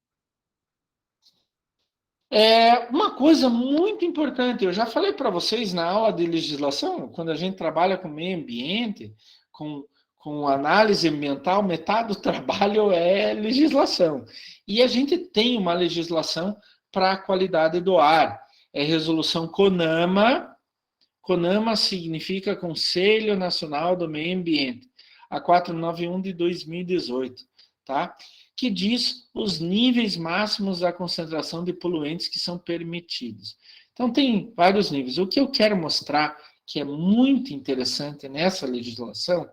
Uma coisa muito importante, eu já falei para vocês na aula de legislação, quando a gente trabalha com meio ambiente, com análise ambiental, metade do trabalho é legislação. E a gente tem uma legislação para a qualidade do ar. É resolução CONAMA. CONAMA significa Conselho Nacional do Meio Ambiente, a 491 de 2018, tá? Que diz os níveis máximos da concentração de poluentes que são permitidos. Então, tem vários níveis. O que eu quero mostrar, que é muito interessante nessa legislação,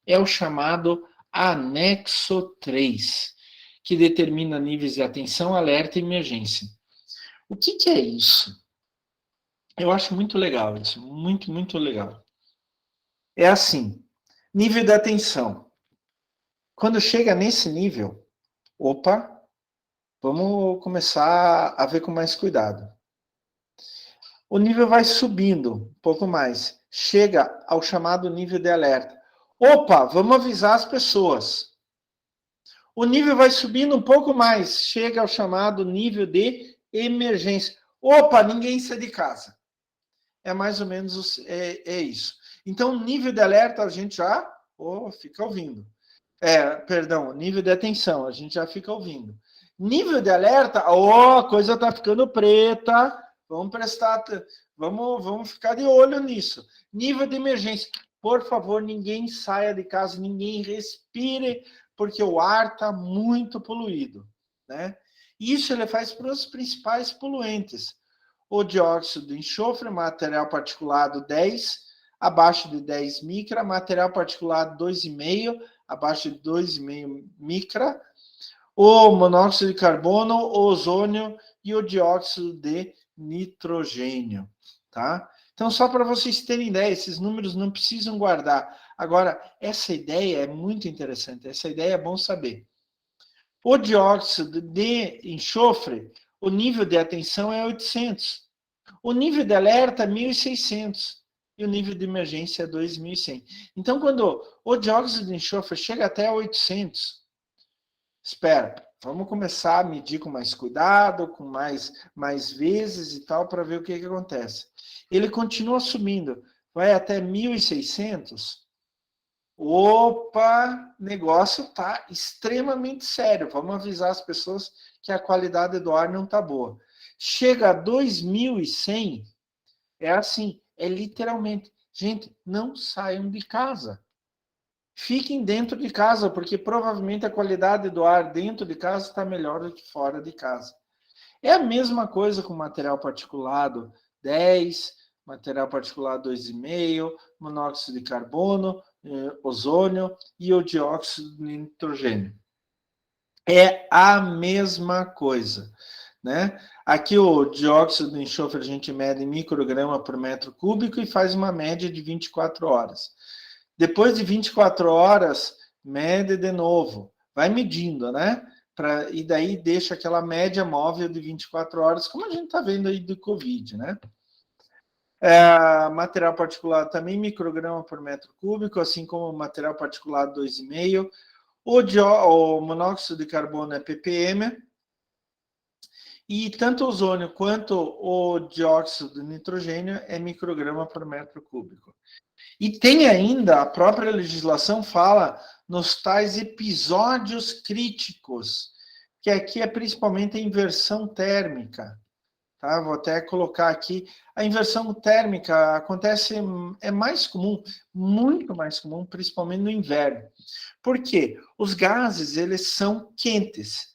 é o chamado anexo 3, que determina níveis de atenção, alerta e emergência. O que é isso? Eu acho muito legal isso, muito, muito legal. É assim, nível de atenção. Quando chega nesse nível, opa, vamos começar a ver com mais cuidado. O nível vai subindo um pouco mais. Chega ao chamado nível de alerta. Opa, vamos avisar as pessoas. O nível vai subindo um pouco mais. Chega ao chamado nível de emergência. Opa, ninguém sai de casa. É mais ou menos isso. Então, nível de alerta, a gente já fica ouvindo. Perdão, nível de atenção, a gente já fica ouvindo. Nível de alerta, a coisa está ficando preta, vamos ficar de olho nisso. Nível de emergência, por favor, ninguém saia de casa, ninguém respire, porque o ar está muito poluído, né? Isso ele faz para os principais poluentes. O dióxido de enxofre, material particulado 10, abaixo de 10 micra, material particulado 2,5, abaixo de 2,5 micra, o monóxido de carbono, o ozônio e o dióxido de nitrogênio, tá? Então, só para vocês terem ideia, esses números não precisam guardar. Agora, essa ideia é muito interessante, essa ideia é bom saber. O dióxido de enxofre, o nível de atenção é 800. O nível de alerta é 1.600. E o nível de emergência é 2.100. Então, quando o dióxido de enxofre chega até 800, espera, vamos começar a medir com mais cuidado, com mais vezes e tal, para ver o que acontece. Ele continua subindo, vai até 1.600. Opa, negócio está extremamente sério. Vamos avisar as pessoas que a qualidade do ar não está boa. Chega a 2.100, é assim, é literalmente, gente, não saiam de casa. Fiquem dentro de casa, porque provavelmente a qualidade do ar dentro de casa está melhor do que fora de casa. É a mesma coisa com material particulado 10, material particulado 2,5, monóxido de carbono, ozônio e o dióxido de nitrogênio. É a mesma coisa, né? Aqui o dióxido de enxofre a gente mede em micrograma por metro cúbico e faz uma média de 24 horas. Depois de 24 horas, mede de novo. Vai medindo, né? E daí deixa aquela média móvel de 24 horas, como a gente está vendo aí do Covid, né? Material particulado também, micrograma por metro cúbico, assim como material particulado 2,5. O monóxido de carbono é ppm. E tanto o ozônio quanto o dióxido de nitrogênio é micrograma por metro cúbico. E tem ainda, a própria legislação fala nos tais episódios críticos, que aqui é principalmente a inversão térmica. Tá? Vou até colocar aqui. A inversão térmica acontece, é mais comum, muito mais comum, principalmente no inverno. Por quê? Os gases, eles são quentes.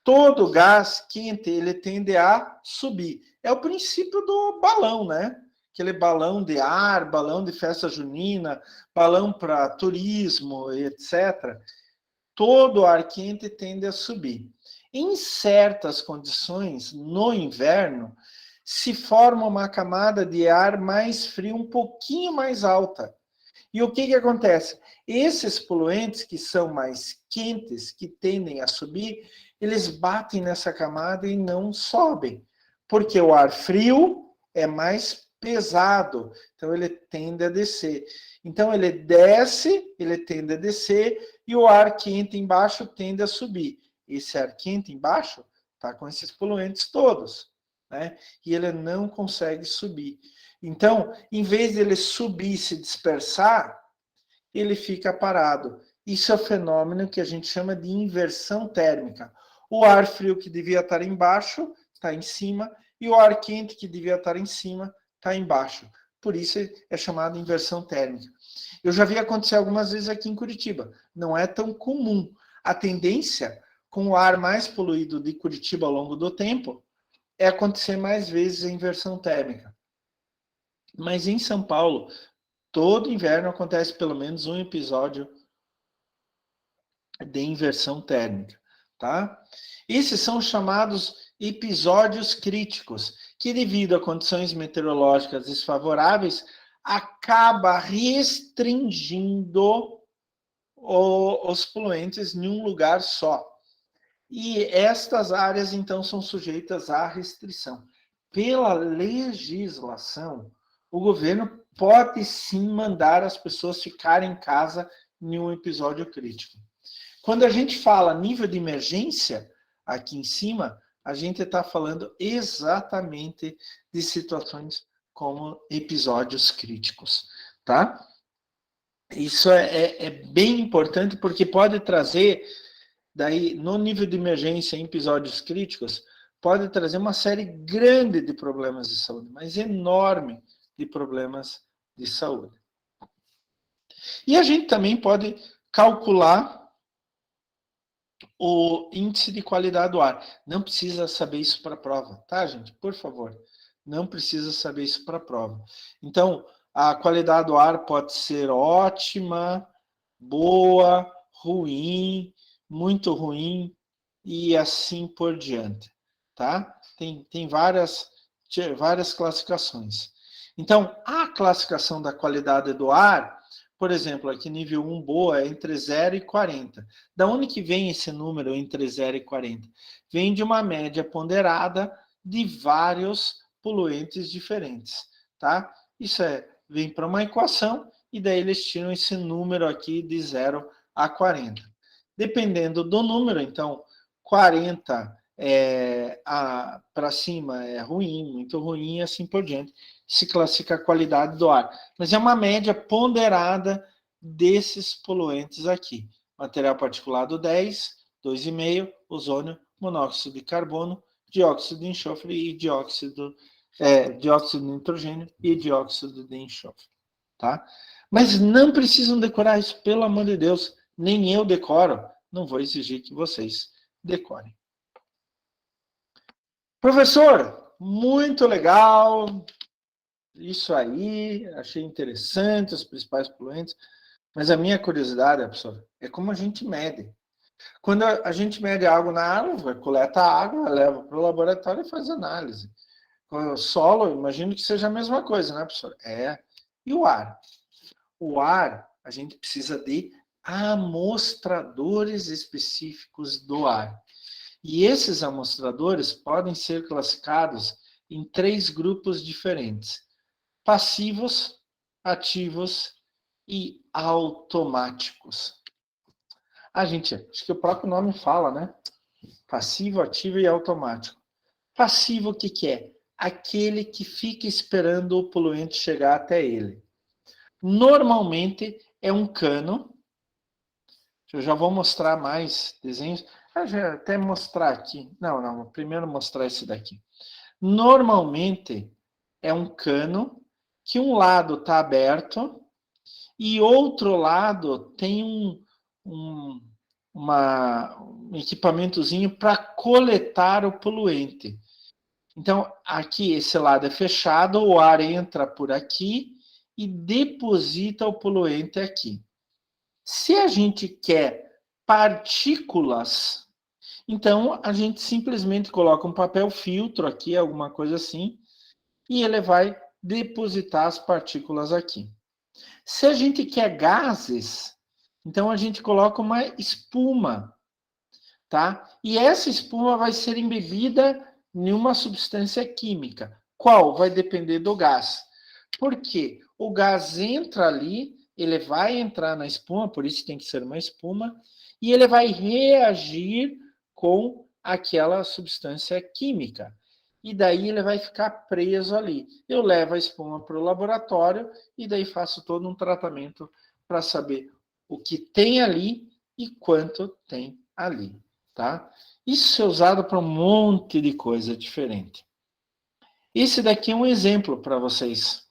Todo gás quente, ele tende a subir. É o princípio do balão, né? Aquele balão de ar, balão de festa junina, balão para turismo, etc. Todo ar quente tende a subir. Em certas condições, no inverno, se forma uma camada de ar mais frio, um pouquinho mais alta. E o que acontece? Esses poluentes que são mais quentes, que tendem a subir, eles batem nessa camada e não sobem. Porque o ar frio é mais pesado, então ele tende a descer. Então ele desce, ele tende a descer, e o ar quente embaixo tende a subir. Esse ar quente embaixo está com esses poluentes todos, né? E ele não consegue subir. Então, em vez de ele subir e se dispersar, ele fica parado. Isso é o fenômeno que a gente chama de inversão térmica. O ar frio que devia estar embaixo está em cima, e o ar quente que devia estar em cima está embaixo. Por isso é chamado inversão térmica. Eu já vi acontecer algumas vezes aqui em Curitiba. Não é tão comum. A tendência, com o ar mais poluído de Curitiba ao longo do tempo, é acontecer mais vezes a inversão térmica. Mas em São Paulo, todo inverno acontece pelo menos um episódio de inversão térmica, tá? Esses são chamados episódios críticos, que devido a condições meteorológicas desfavoráveis, acaba restringindo os poluentes em um lugar só. E estas áreas, então, são sujeitas à restrição. Pela legislação, o governo pode sim mandar as pessoas ficarem em casa em um episódio crítico. Quando a gente fala nível de emergência, aqui em cima, a gente está falando exatamente de situações como episódios críticos, tá? Isso é bem importante porque pode trazer, daí, no nível de emergência em episódios críticos, pode trazer uma série grande de problemas de saúde, mas enorme de problemas de saúde. E a gente também pode calcular o índice de qualidade do ar. Não precisa saber isso para a prova, tá, gente? Por favor, não precisa saber isso para a prova. Então, a qualidade do ar pode ser ótima, boa, ruim, muito ruim e assim por diante, tá? Tem várias classificações. Então, a classificação da qualidade do ar, por exemplo, aqui nível 1 boa é entre 0 e 40. Da onde que vem esse número entre 0 e 40? Vem de uma média ponderada de vários poluentes diferentes, tá? Isso vem para uma equação e daí eles tiram esse número aqui de 0 a 40. Dependendo do número, então, 40 para cima é ruim, muito ruim e assim por diante. Se classifica a qualidade do ar. Mas é uma média ponderada desses poluentes aqui. Material particulado 10, 2,5, ozônio, monóxido de carbono, dióxido de enxofre e dióxido de nitrogênio e dióxido de enxofre. Tá? Mas não precisam decorar isso, pelo amor de Deus. Nem eu decoro. Não vou exigir que vocês decorem. Professor, muito legal. Isso aí, achei interessante, os principais poluentes. Mas a minha curiosidade, professor, é como a gente mede. Quando a gente mede água na árvore, coleta a água, leva para o laboratório e faz análise. Com o solo, imagino que seja a mesma coisa, né, professor? E o ar? O ar, a gente precisa de amostradores específicos do ar. E esses amostradores podem ser classificados em 3 grupos diferentes: passivos, ativos e automáticos. Gente, acho que o próprio nome fala, né? Passivo, ativo e automático. Passivo, o que é? Aquele que fica esperando o poluente chegar até ele. Normalmente é um cano. Eu já vou mostrar mais desenhos. Já até mostrar aqui. Não, primeiro mostrar esse daqui. Normalmente é um cano que um lado está aberto e outro lado tem um equipamentozinho para coletar o poluente. Então, aqui, esse lado é fechado, o ar entra por aqui e deposita o poluente aqui. Se a gente quer partículas, então a gente simplesmente coloca um papel filtro aqui, alguma coisa assim, e ele vai depositar as partículas aqui. Se a gente quer gases, então a gente coloca uma espuma, tá? E essa espuma vai ser embebida em uma substância química. Qual? Vai depender do gás. Por quê? O gás entra ali, ele vai entrar na espuma, por isso tem que ser uma espuma, e ele vai reagir com aquela substância química. E daí ele vai ficar preso ali. Eu levo a espuma para o laboratório e daí faço todo um tratamento para saber o que tem ali e quanto tem ali, tá? Isso é usado para um monte de coisa diferente. Esse daqui é um exemplo para vocês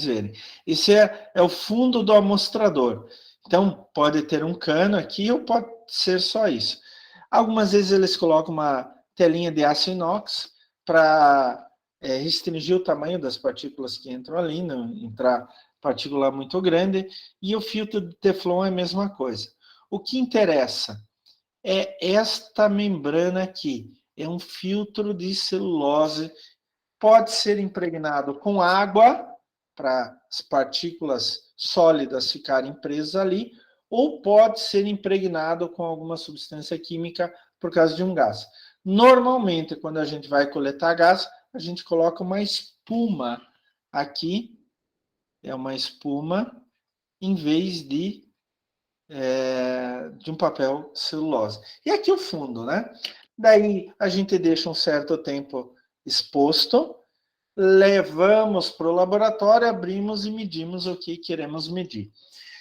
verem. Esse é o fundo do amostrador. Então, pode ter um cano aqui ou pode ser só isso. Algumas vezes eles colocam uma telinha de aço inox para restringir o tamanho das partículas que entram ali, não entrar partícula muito grande. E o filtro de Teflon é a mesma coisa. O que interessa é esta membrana aqui. É um filtro de celulose. Pode ser impregnado com água, para as partículas sólidas ficarem presas ali, ou pode ser impregnado com alguma substância química por causa de um gás. Normalmente, quando a gente vai coletar gás, a gente coloca uma espuma aqui, é uma espuma, em vez de um papel celulose. E aqui o fundo, né? Daí a gente deixa um certo tempo exposto, levamos para o laboratório, abrimos e medimos o que queremos medir.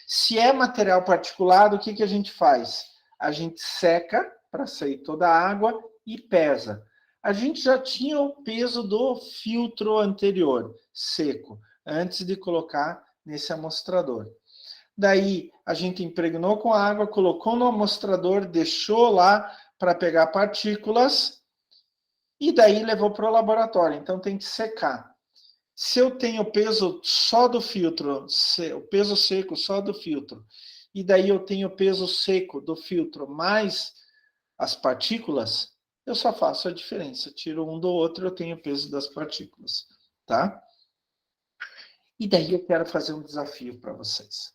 Se é material particulado, o que a gente faz? A gente seca para sair toda a água e pesa. A gente já tinha o peso do filtro anterior, seco, antes de colocar nesse amostrador. Daí a gente impregnou com água, colocou no amostrador, deixou lá para pegar partículas e daí levou para o laboratório. Então tem que secar. Se eu tenho o peso só do filtro, o peso seco só do filtro, e daí eu tenho o peso seco do filtro mais as partículas, eu só faço a diferença. Tiro um do outro, eu tenho o peso das partículas, tá? E daí eu quero fazer um desafio para vocês.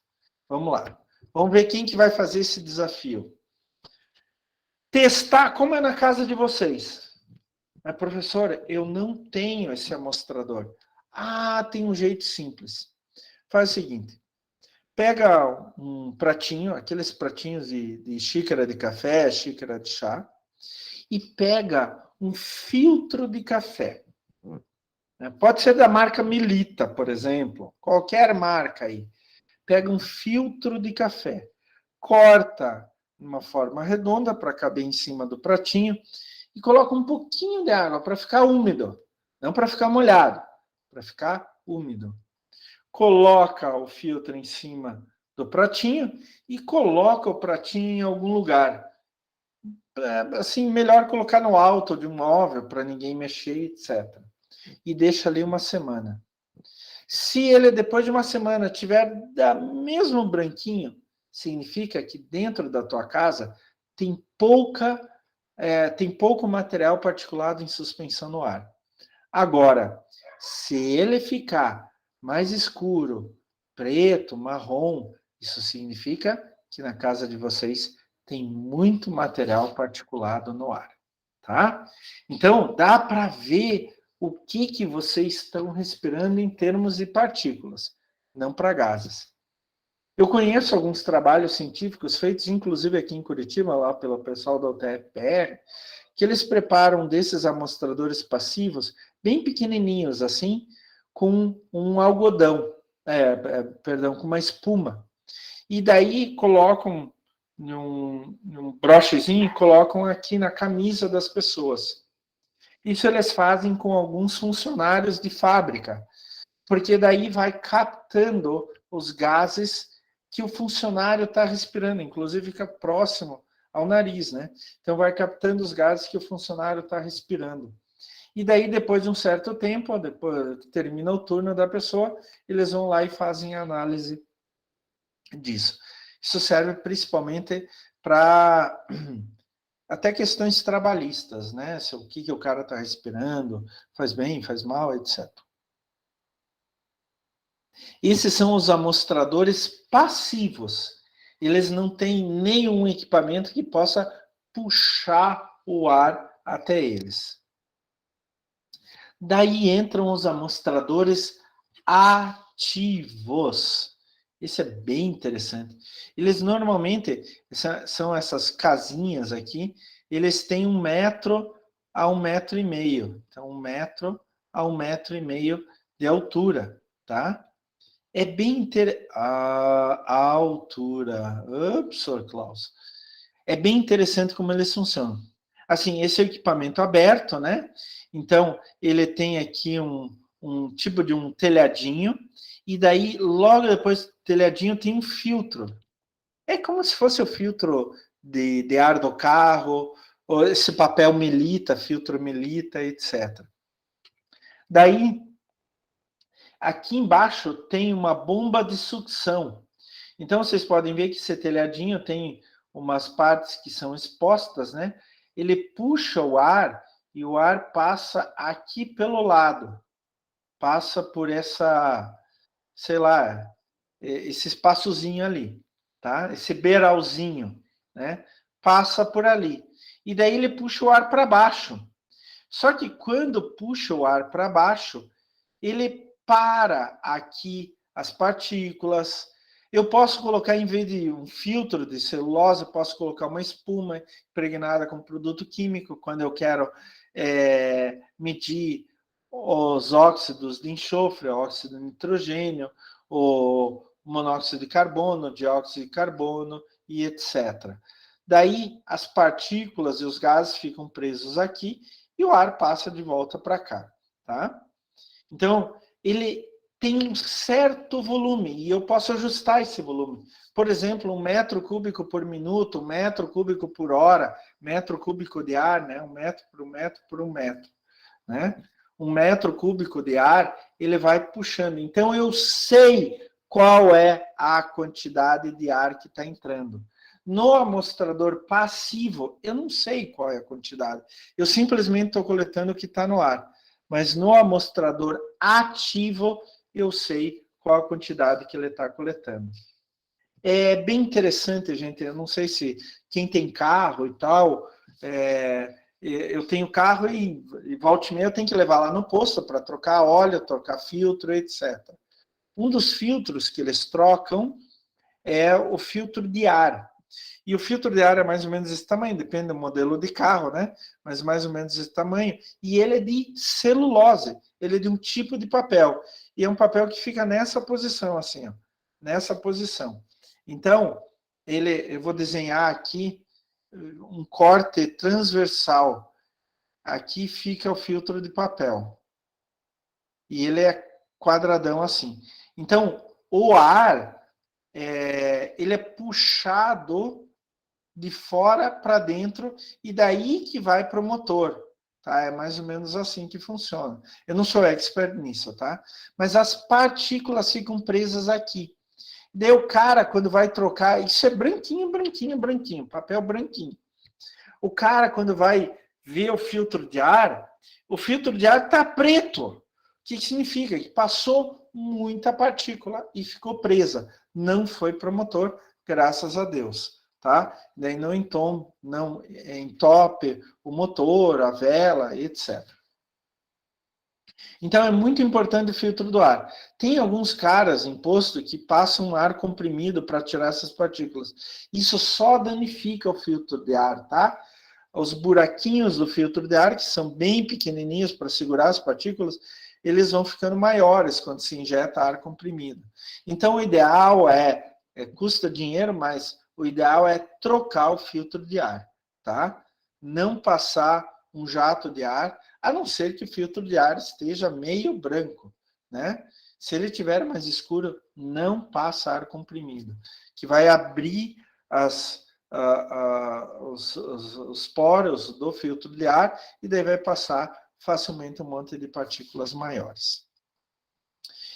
Vamos lá. Vamos ver quem que vai fazer esse desafio. Testar como é na casa de vocês. Mas, professora, eu não tenho esse amostrador. Tem um jeito simples. Faz o seguinte. Pega um pratinho, aqueles pratinhos de xícara de café, xícara de chá, e pega um filtro de café. Pode ser da marca Melita, por exemplo. Qualquer marca aí. Pega um filtro de café. Corta de uma forma redonda para caber em cima do pratinho e coloca um pouquinho de água para ficar úmido. Não para ficar molhado, para ficar úmido. Coloca o filtro em cima do pratinho e coloca o pratinho em algum lugar. Assim, melhor colocar no alto de um móvel para ninguém mexer, etc. E deixa ali uma semana. Se ele, depois de uma semana, tiver da mesmo branquinho, significa que dentro da tua casa tem pouco material particulado em suspensão no ar. Agora, se ele ficar mais escuro, preto, marrom, isso significa que na casa de vocês tem muito material particulado no ar, tá? Então, dá para ver o que vocês estão respirando em termos de partículas, não para gases. Eu conheço alguns trabalhos científicos feitos, inclusive aqui em Curitiba, lá pelo pessoal da UTF-PR, que eles preparam desses amostradores passivos, bem pequenininhos assim, com um algodão, com uma espuma. E daí colocam num brochezinho e colocam aqui na camisa das pessoas. Isso eles fazem com alguns funcionários de fábrica, porque daí vai captando os gases que o funcionário está respirando, inclusive fica próximo ao nariz, né? Então vai captando os gases que o funcionário está respirando. E daí, depois de um certo tempo, depois que termina o turno da pessoa, eles vão lá e fazem a análise disso. Isso serve principalmente para até questões trabalhistas, né? O que o cara está respirando, faz bem, faz mal, etc. Esses são os amostradores passivos. Eles não têm nenhum equipamento que possa puxar o ar até eles. Daí entram os amostradores ativos. Isso é bem interessante. Eles normalmente são essas casinhas aqui, eles têm 1 metro a 1,5 metro. Então, 1 metro a 1,5 metro de altura, tá? É bem interessante. A altura. Ups, Sr. Klaus. É bem interessante como eles funcionam. Assim, esse é o equipamento aberto, né? Então, ele tem aqui um tipo de um telhadinho, e daí, logo depois do telhadinho, tem um filtro. É como se fosse o filtro de ar do carro, ou esse papel Melita, filtro Melita, etc. Daí, aqui embaixo tem uma bomba de sucção. Então, vocês podem ver que esse telhadinho tem umas partes que são expostas, né? Ele puxa o ar e o ar passa aqui pelo lado. Passa por essa, sei lá, esse espaçozinho ali, tá? Esse beiralzinho, né? Passa por ali. E daí ele puxa o ar para baixo. Só que quando puxa o ar para baixo, ele para aqui as partículas. Eu posso colocar, em vez de um filtro de celulose, eu posso colocar uma espuma impregnada com produto químico, quando eu quero medir os óxidos de enxofre, óxido de nitrogênio, o monóxido de carbono, dióxido de carbono e etc. Daí, as partículas e os gases ficam presos aqui e o ar passa de volta para cá, tá? Então, ele tem um certo volume e eu posso ajustar esse volume. Por exemplo, 1 metro cúbico por minuto, 1 metro cúbico por hora, metro cúbico de ar, né? 1 metro por 1 metro por 1 metro, né? 1 metro cúbico de ar, ele vai puxando. Então, eu sei qual é a quantidade de ar que está entrando. No amostrador passivo, eu não sei qual é a quantidade. Eu simplesmente estou coletando o que está no ar. Mas no amostrador ativo, eu sei qual a quantidade que ele está coletando. É bem interessante, gente. Eu não sei se quem tem carro e tal, eu tenho carro e volta e meia eu tenho que levar lá no posto para trocar óleo, trocar filtro, etc. Um dos filtros que eles trocam é o filtro de ar. E o filtro de ar é mais ou menos esse tamanho, depende do modelo de carro, né? Mas mais ou menos esse tamanho. E ele é de celulose, ele é de um tipo de papel. E é um papel que fica nessa posição, assim, ó, nessa posição. Então, eu vou desenhar aqui um corte transversal. Aqui fica o filtro de papel. E ele é quadradão assim. Então, o ar, ele é puxado de fora para dentro e daí que vai para o motor. tá? É mais ou menos assim que funciona. Eu não sou expert nisso, tá? Mas as partículas ficam presas aqui. Daí o cara, quando vai trocar, isso é branquinho, branquinho, branquinho, papel branquinho. O cara, quando vai ver o filtro de ar, o filtro de ar está preto. O que significa? Que passou muita partícula e ficou presa. Não foi para o motor, graças a Deus. Tá? Daí não entope o motor, a vela, etc. Então é muito importante o filtro do ar. Tem alguns caras em posto que passam ar comprimido para tirar essas partículas. Isso só danifica o filtro de ar, tá? Os buraquinhos do filtro de ar, que são bem pequenininhos para segurar as partículas, eles vão ficando maiores quando se injeta ar comprimido. Então o ideal custa dinheiro, mas o ideal é trocar o filtro de ar, tá? Não passar um jato de ar, a não ser que o filtro de ar esteja meio branco, né? Se ele estiver mais escuro, não passa ar comprimido, que vai abrir os poros do filtro de ar e daí vai passar facilmente um monte de partículas maiores.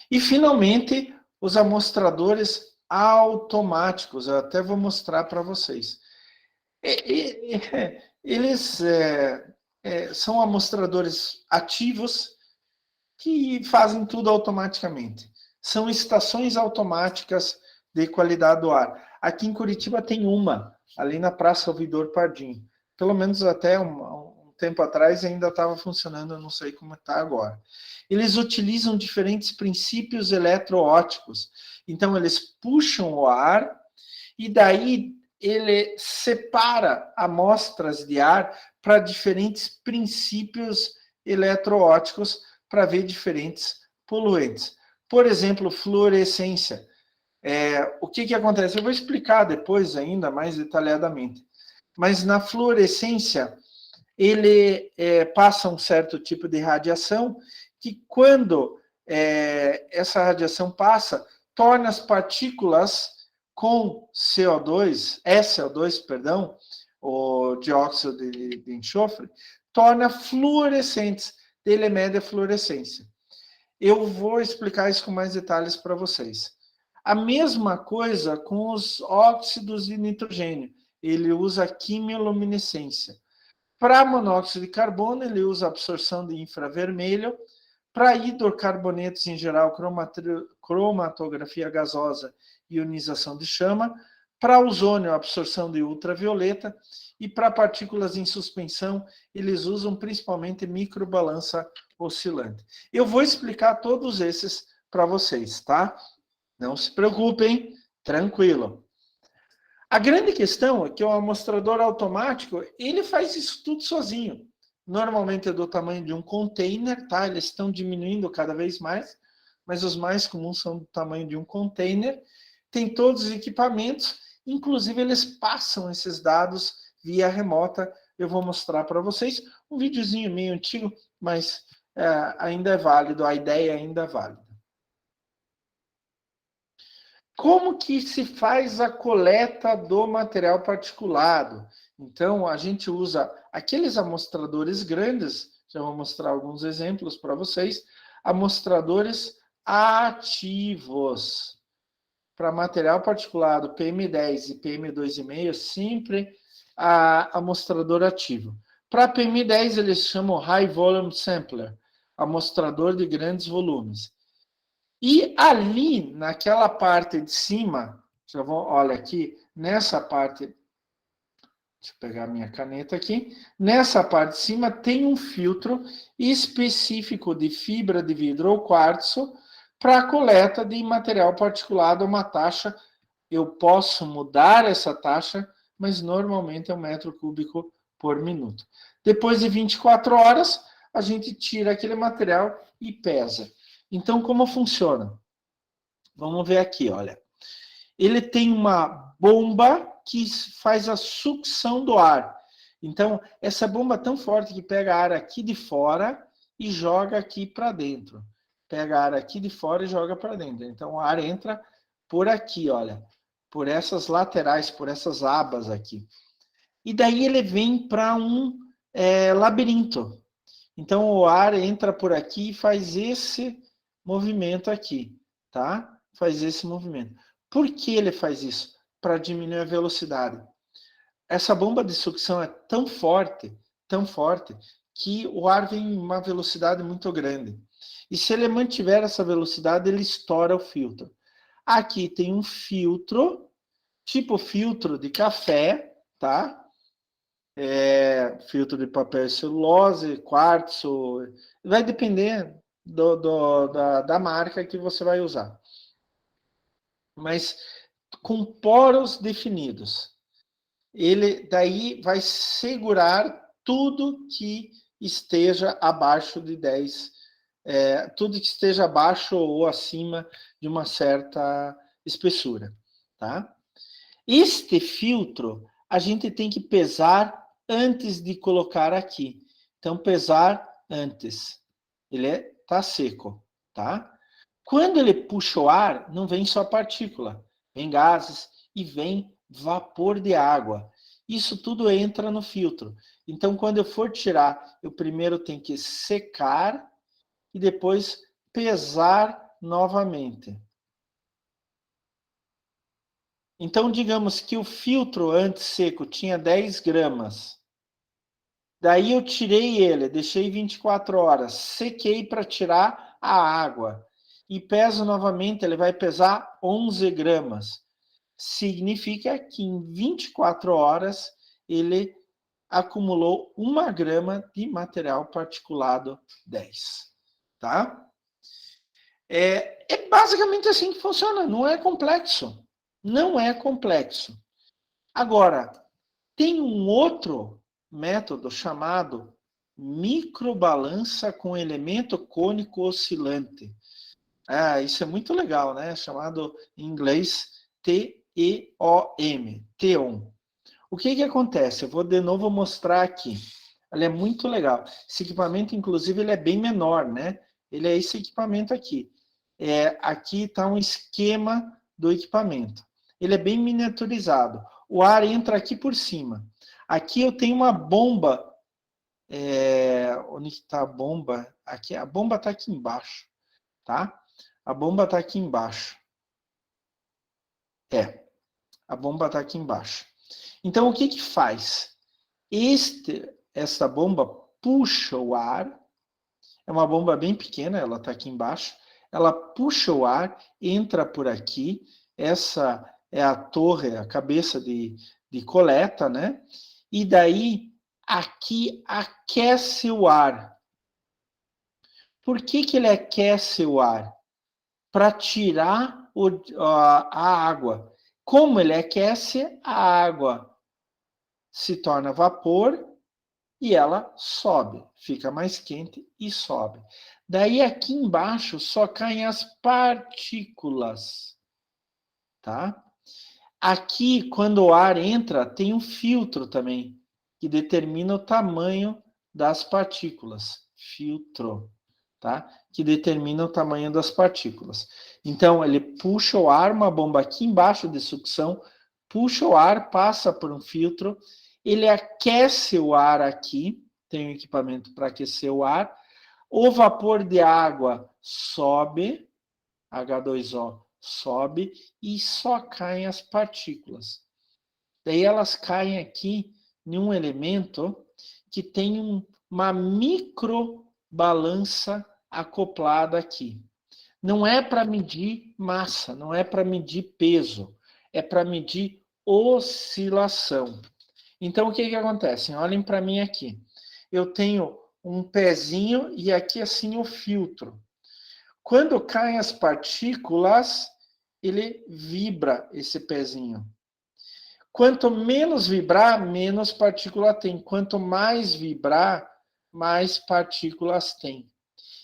E, finalmente, os amostradores automáticos. Eu até vou mostrar para vocês. Eles são amostradores ativos que fazem tudo automaticamente. São estações automáticas de qualidade do ar. Aqui em Curitiba tem uma, ali na Praça Ouvidor Pardinho. Pelo menos até um tempo atrás ainda estava funcionando, eu não sei como está agora. Eles utilizam diferentes princípios eletroópticos. Então, eles puxam o ar e daí ele separa amostras de ar para diferentes princípios eletroópticos para ver diferentes poluentes. Por exemplo, fluorescência. O que acontece? Eu vou explicar depois ainda mais detalhadamente. Mas na fluorescência, ele passa um certo tipo de radiação que quando essa radiação passa, torna as partículas com SO2, perdão, o dióxido de enxofre, torna fluorescentes, ele mede a fluorescência. Eu vou explicar isso com mais detalhes para vocês. A mesma coisa com os óxidos de nitrogênio. Ele usa quimiluminescência. Para monóxido de carbono, ele usa absorção de infravermelho. Para hidrocarbonetos, em geral, cromatografia gasosa e ionização de chama. Para ozônio, absorção de ultravioleta. E para partículas em suspensão, eles usam principalmente microbalança oscilante. Eu vou explicar todos esses para vocês, tá? Não se preocupem, tranquilo. A grande questão é que o amostrador automático, ele faz isso tudo sozinho. Normalmente é do tamanho de um container, tá? Eles estão diminuindo cada vez mais, mas os mais comuns são do tamanho de um container. Tem todos os equipamentos, inclusive eles passam esses dados via remota. Eu vou mostrar para vocês um videozinho meio antigo, mas ainda é válido, a ideia ainda é válida. Como que se faz a coleta do material particulado? Então, a gente usa aqueles amostradores grandes, já vou mostrar alguns exemplos para vocês, amostradores ativos. Para material particulado PM10 e PM2,5, sempre amostrador ativo. Para PM10, eles chamam High Volume Sampler, amostrador de grandes volumes. E ali, naquela parte de cima, olha aqui, nessa parte, deixa eu pegar a minha caneta aqui, nessa parte de cima tem um filtro específico de fibra de vidro ou quartzo para a coleta de material particulado a uma taxa. Eu posso mudar essa taxa, mas normalmente é 1 metro cúbico por minuto. Depois de 24 horas, a gente tira aquele material e pesa. Então, como funciona? Vamos ver aqui, olha. Ele tem uma bomba que faz a sucção do ar. Então, essa bomba é tão forte que pega ar aqui de fora e joga aqui para dentro. Pega ar aqui de fora e joga para dentro. Então, o ar entra por aqui, olha. Por essas laterais, por essas abas aqui. E daí ele vem para um labirinto. Então, o ar entra por aqui e faz esse movimento aqui, tá? Faz esse movimento. Por que ele faz isso? Para diminuir a velocidade. Essa bomba de sucção é tão forte, que o ar vem em uma velocidade muito grande. E se ele mantiver essa velocidade, ele estoura o filtro. Aqui tem um filtro, tipo filtro de café, tá? Filtro de papel e celulose, quartzo, vai depender da marca que você vai usar. Mas com poros definidos. Ele daí vai segurar tudo que esteja abaixo de 10, tudo que esteja abaixo ou acima de uma certa espessura, tá? Este filtro a gente tem que pesar antes de colocar aqui. Então, pesar antes. Ele tá seco, tá? Quando ele puxa o ar, não vem só partícula, vem gases e vem vapor de água. Isso tudo entra no filtro. Então, quando eu for tirar, eu primeiro tenho que secar e depois pesar novamente. Então, digamos que o filtro antes seco tinha 10 gramas. Daí eu tirei ele, deixei 24 horas, sequei para tirar a água. E peso novamente, ele vai pesar 11 gramas. Significa que em 24 horas ele acumulou 1 grama de material particulado 10. Tá? É basicamente assim que funciona, não é complexo. Não é complexo. Agora, tem um outro método chamado microbalança com elemento cônico oscilante. Isso é muito legal, né? Chamado em inglês TEOM, TEOM. O que acontece? Eu vou de novo mostrar aqui. Ele é muito legal. Esse equipamento, inclusive, ele é bem menor, né? Ele é esse equipamento aqui. Aqui está um esquema do equipamento. Ele é bem miniaturizado. O ar entra aqui por cima. Aqui eu tenho uma bomba. Onde está a bomba? Aqui, a bomba está aqui embaixo, tá? A bomba está aqui embaixo. A bomba está aqui embaixo. Então, o que faz? Essa bomba puxa o ar. É uma bomba bem pequena, ela está aqui embaixo. Ela puxa o ar, entra por aqui. Essa é a torre, a cabeça de coleta, né? E daí, aqui aquece o ar. Por que ele aquece o ar? Para tirar a água. Como ele aquece, a água se torna vapor e ela sobe, fica mais quente e sobe. Daí aqui embaixo só caem as partículas, tá? Aqui, quando o ar entra, tem um filtro também, que determina o tamanho das partículas. Filtro, tá? Que determina o tamanho das partículas. Então, ele puxa o ar, uma bomba aqui embaixo de sucção, puxa o ar, passa por um filtro, ele aquece o ar aqui, tem um equipamento para aquecer o ar, o vapor de água sobe, H2O sobe, e só caem as partículas. Daí elas caem aqui em um elemento que tem uma microbalança acoplada aqui. Não é para medir massa, não é para medir peso, é para medir oscilação. Então, o que acontece? Olhem para mim aqui. Eu tenho um pezinho e aqui assim o filtro. Quando caem as partículas, ele vibra esse pezinho. Quanto menos vibrar, menos partícula tem. Quanto mais vibrar, mais partículas tem.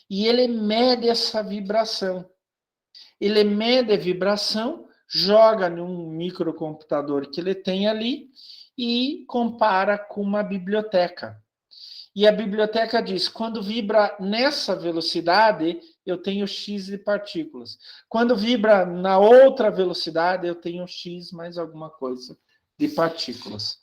E ele mede essa vibração. Ele mede a vibração, joga num microcomputador que ele tem ali e compara com uma biblioteca. E a biblioteca diz, quando vibra nessa velocidade, eu tenho X de partículas. Quando vibra na outra velocidade, eu tenho X mais alguma coisa de partículas.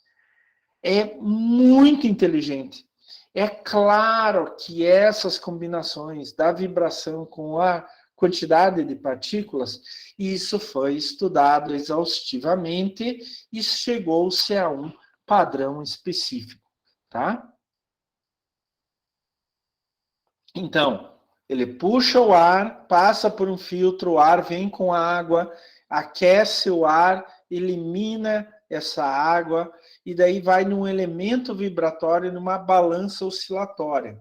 É muito inteligente. É claro que essas combinações da vibração com a quantidade de partículas, isso foi estudado exaustivamente e chegou-se a um padrão específico, tá? Então, ele puxa o ar, passa por um filtro, o ar vem com água, aquece o ar, elimina essa água, e daí vai num elemento vibratório, numa balança oscilatória.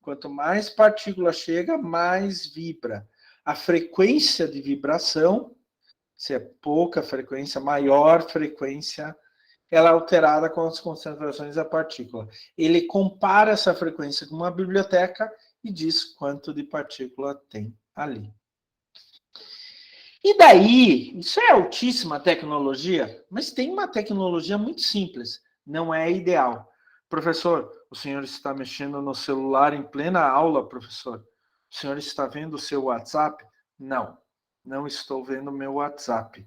Quanto mais partícula chega, mais vibra. A frequência de vibração, se é pouca frequência, maior frequência, ela é alterada com as concentrações da partícula. Ele compara essa frequência com uma biblioteca e diz quanto de partícula tem ali. E daí, isso é altíssima tecnologia, mas tem uma tecnologia muito simples, não é ideal. Professor, o senhor está mexendo no celular em plena aula, professor? O senhor está vendo o seu WhatsApp? Não, não estou vendo o meu WhatsApp.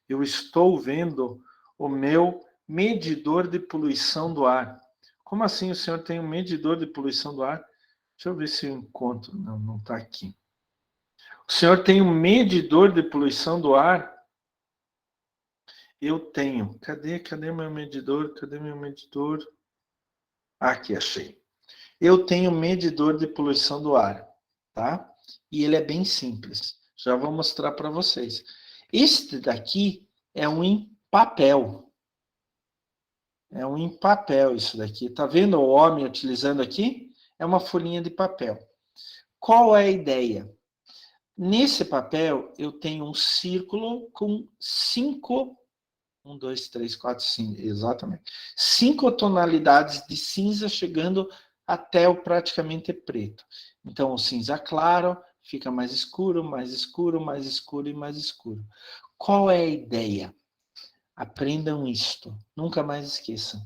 Eu estou vendo o meu medidor de poluição do ar. Como assim o senhor tem um medidor de poluição do ar? Deixa eu ver se eu encontro. Não, não está aqui. O senhor tem um medidor de poluição do ar? Eu tenho. Cadê meu medidor? Cadê meu medidor? Aqui, achei. Eu tenho um medidor de poluição do ar, tá? E ele é bem simples. Já vou mostrar para vocês. Este daqui é um em papel. É um em papel isso daqui. Tá vendo o homem utilizando aqui? É uma folhinha de papel. Qual é a ideia? Nesse papel, eu tenho um círculo com 5, 1, 2, 3, 4, 5, exatamente. 5 tonalidades de cinza chegando até o praticamente preto. Então, o cinza claro fica mais escuro, mais escuro, mais escuro e mais escuro. Qual é a ideia? Aprendam isto, nunca mais esqueçam.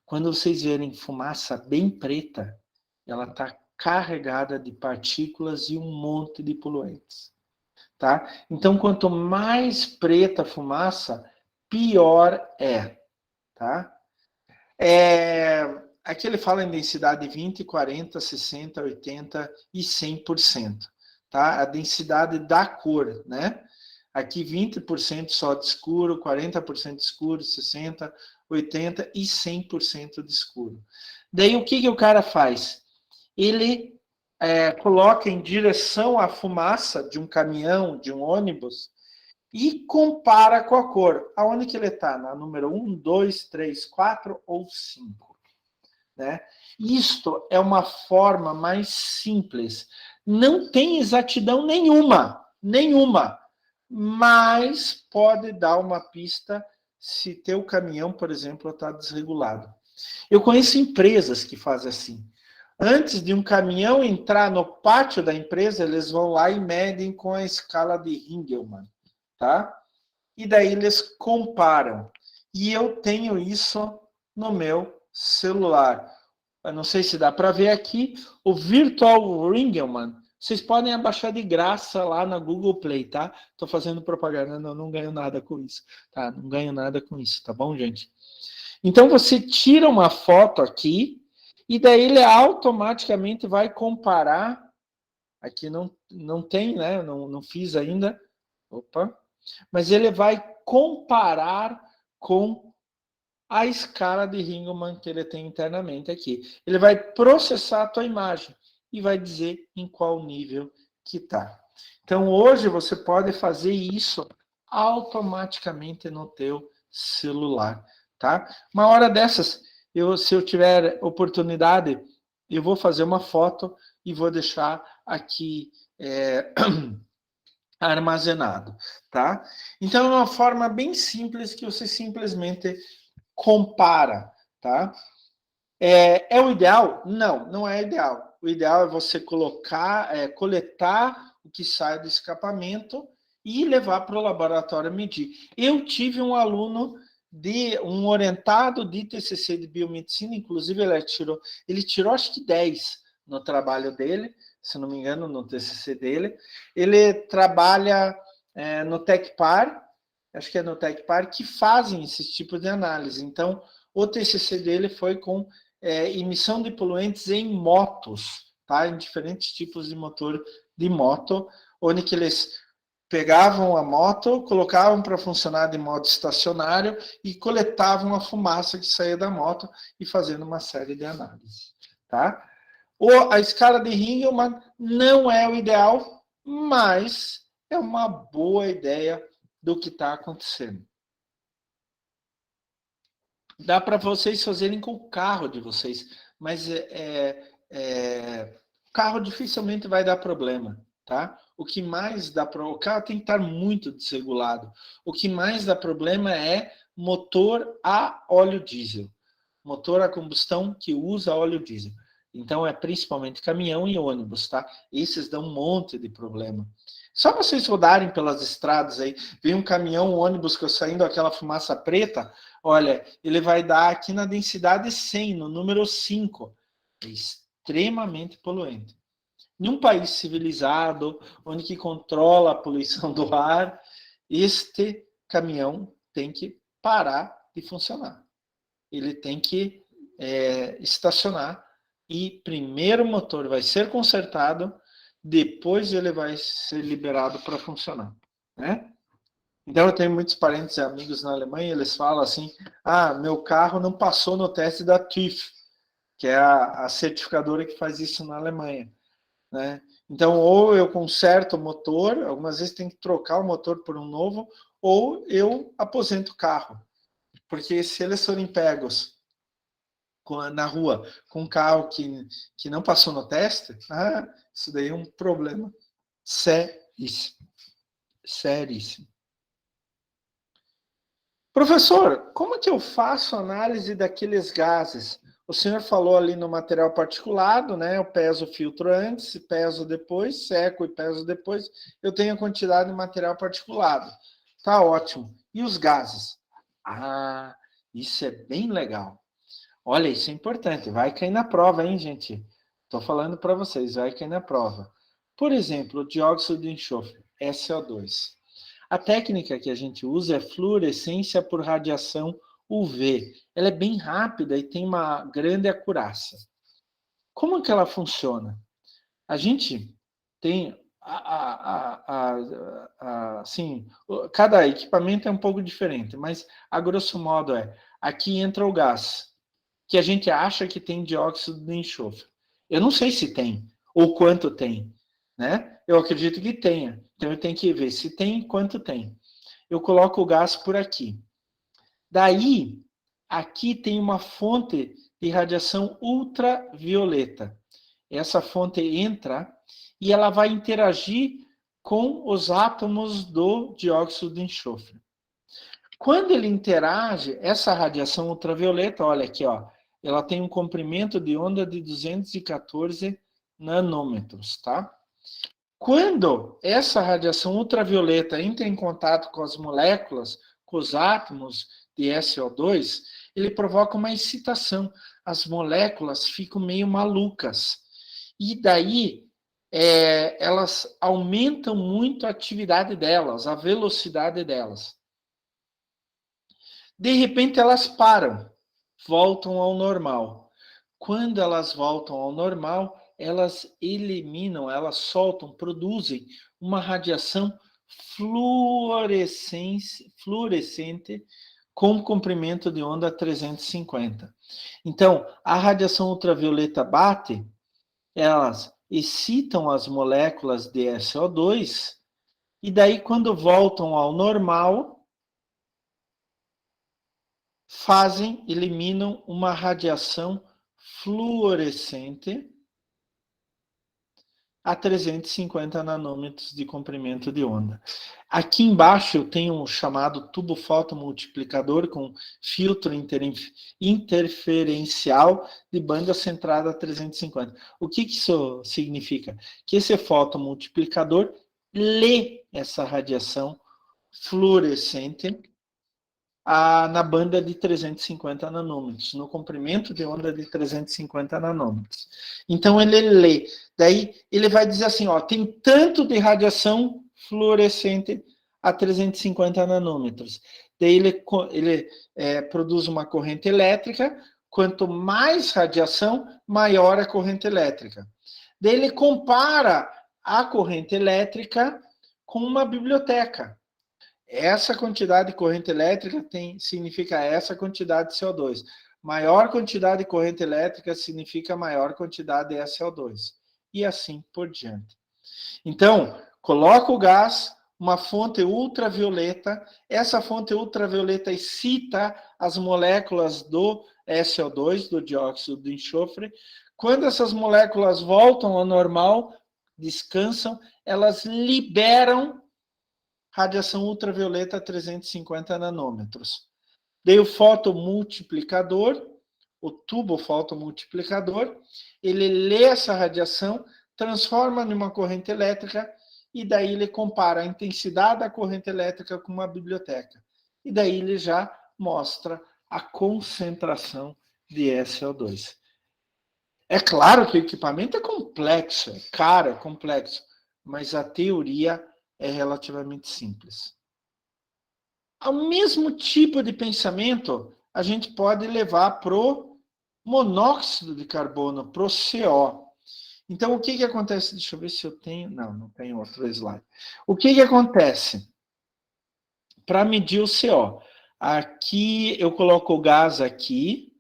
Quando vocês verem fumaça bem preta, ela está carregada de partículas e um monte de poluentes. Tá? Então, quanto mais preta a fumaça, pior é. Tá? Aqui ele fala em densidade 20, 40, 60, 80 e 100%. Tá? A densidade da cor, né? Aqui 20% só de escuro, 40% de escuro, 60%, 80% e 100% de escuro. Daí o que o cara faz? Ele coloca em direção à fumaça de um caminhão, de um ônibus, e compara com a cor. Aonde que ele está? Na número 1, 2, 3, 4 ou 5? Né? Isto é uma forma mais simples. Não tem exatidão nenhuma, mas pode dar uma pista se teu caminhão, por exemplo, está desregulado. Eu conheço empresas que fazem assim. Antes de um caminhão entrar no pátio da empresa, eles vão lá e medem com a escala de Ringelmann, tá? E daí eles comparam. E eu tenho isso no meu celular. Eu não sei se dá para ver aqui, o Virtual Ringelmann. Vocês podem abaixar de graça lá na Google Play, tá? Estou fazendo propaganda, não ganho nada com isso, tá? Não ganho nada com isso, tá bom, gente? Então, você tira uma foto aqui, e daí ele automaticamente vai comparar. Aqui não tem, né? Não fiz ainda. Opa. Mas ele vai comparar com a escala de Ringelmann que ele tem internamente aqui. Ele vai processar a tua imagem e vai dizer em qual nível que está. Então, hoje você pode fazer isso automaticamente no teu celular, tá? Uma hora dessas, se eu tiver oportunidade, eu vou fazer uma foto e vou deixar aqui armazenado, tá? Então, é uma forma bem simples que você simplesmente compara, tá? É o ideal? Não é ideal. O ideal é você coletar o que sai do escapamento e levar para o laboratório medir. Eu tive um aluno um orientado de TCC de biomedicina, inclusive ele tirou acho que 10 no trabalho dele, se não me engano, no TCC dele. Ele trabalha no TecPar, acho que é no TecPar, que fazem esse tipo de análise. Então, o TCC dele foi com emissão de poluentes em motos, tá? Em diferentes tipos de motor de moto, onde que eles pegavam a moto, colocavam para funcionar de modo estacionário e coletavam a fumaça que saía da moto e fazendo uma série de análises, tá? A escala de Ringelmann não é o ideal, mas é uma boa ideia do que está acontecendo. Dá para vocês fazerem com o carro de vocês, mas o carro dificilmente vai dar problema, tá? O que mais dá problema, o carro tem que estar muito desregulado. O que mais dá problema é motor a óleo diesel, motor a combustão que usa óleo diesel. Então é principalmente caminhão e ônibus, tá? Esses dão um monte de problema. Só vocês rodarem pelas estradas aí, vem um caminhão, um ônibus saindo aquela fumaça preta, olha, ele vai dar aqui na densidade 100, no número 5. É extremamente poluente. Em um país civilizado, onde que controla a poluição do ar, este caminhão tem que parar de funcionar. Ele tem que estacionar e primeiro o motor vai ser consertado, depois ele vai ser liberado para funcionar, né? Então eu tenho muitos parentes e amigos na Alemanha, eles falam assim, meu carro não passou no teste da TÜV, que é a certificadora que faz isso na Alemanha, né? Então ou eu conserto o motor, algumas vezes tem que trocar o motor por um novo, ou eu aposento o carro, porque se eles forem pegos na rua com um carro que não passou no teste, isso daí é um problema seríssimo. Seríssimo. Professor, como que eu faço análise daqueles gases? O senhor falou ali no material particulado, né? Eu peso o filtro antes, peso depois, seco e peso depois. Eu tenho a quantidade de material particulado. Tá ótimo. E os gases? Isso é bem legal. Olha, isso é importante. Vai cair na prova, hein, gente? Estou falando para vocês, vai cair na prova. Por exemplo, o dióxido de enxofre, SO2. A técnica que a gente usa é fluorescência por radiação UV. Ela é bem rápida e tem uma grande acurácia. Como que ela funciona? A gente tem, assim, cada equipamento é um pouco diferente, mas a grosso modo aqui entra o gás, que a gente acha que tem dióxido de enxofre. Eu não sei se tem, ou quanto tem, né? Eu acredito que tenha. Então, eu tenho que ver se tem e quanto tem. Eu coloco o gás por aqui. Daí, aqui tem uma fonte de radiação ultravioleta. Essa fonte entra e ela vai interagir com os átomos do dióxido de enxofre. Quando ele interage, essa radiação ultravioleta, olha aqui, ó, ela tem um comprimento de onda de 214 nanômetros, tá? Quando essa radiação ultravioleta entra em contato com as moléculas, com os átomos de SO2, ele provoca uma excitação. As moléculas ficam meio malucas. E daí, elas aumentam muito a atividade delas, a velocidade delas. De repente, elas param, voltam ao normal. Quando elas voltam ao normal, elas eliminam, elas soltam, produzem uma radiação fluorescente com comprimento de onda 350. Então, a radiação ultravioleta bate, elas excitam as moléculas de SO2, e daí, quando voltam ao normal, eliminam uma radiação fluorescente a 350 nanômetros de comprimento de onda. Aqui embaixo eu tenho um chamado tubo fotomultiplicador com filtro interferencial de banda centrada a 350. O que isso significa? Que esse fotomultiplicador lê essa radiação fluorescente na banda de 350 nanômetros, no comprimento de onda de 350 nanômetros. Então, ele lê. Daí, ele vai dizer assim, ó, tem tanto de radiação fluorescente a 350 nanômetros. Daí, ele produz uma corrente elétrica, Quanto mais radiação, maior a corrente elétrica. Daí ele compara a corrente elétrica com uma biblioteca. Essa quantidade de corrente elétrica significa essa quantidade de CO2. Maior quantidade de corrente elétrica significa maior quantidade de SO2. E assim por diante. Então, coloca o gás, uma fonte ultravioleta. Essa fonte ultravioleta excita as moléculas do SO2, do dióxido de enxofre. Quando essas moléculas voltam ao normal, descansam, elas liberam radiação ultravioleta a 350 nanômetros. Daí o fotomultiplicador, o tubo fotomultiplicador, ele lê essa radiação, transforma numa corrente elétrica e daí ele compara a intensidade da corrente elétrica com uma biblioteca. E daí ele já mostra a concentração de SO2. É claro que o equipamento é complexo, é caro, é complexo, mas a teoria é relativamente simples. O mesmo tipo de pensamento a gente pode levar para o monóxido de carbono, para o CO. Então, o que acontece? Deixa eu ver se eu tenho... Não tenho outro slide. O que acontece? Para medir o CO, aqui eu coloco o gás aqui,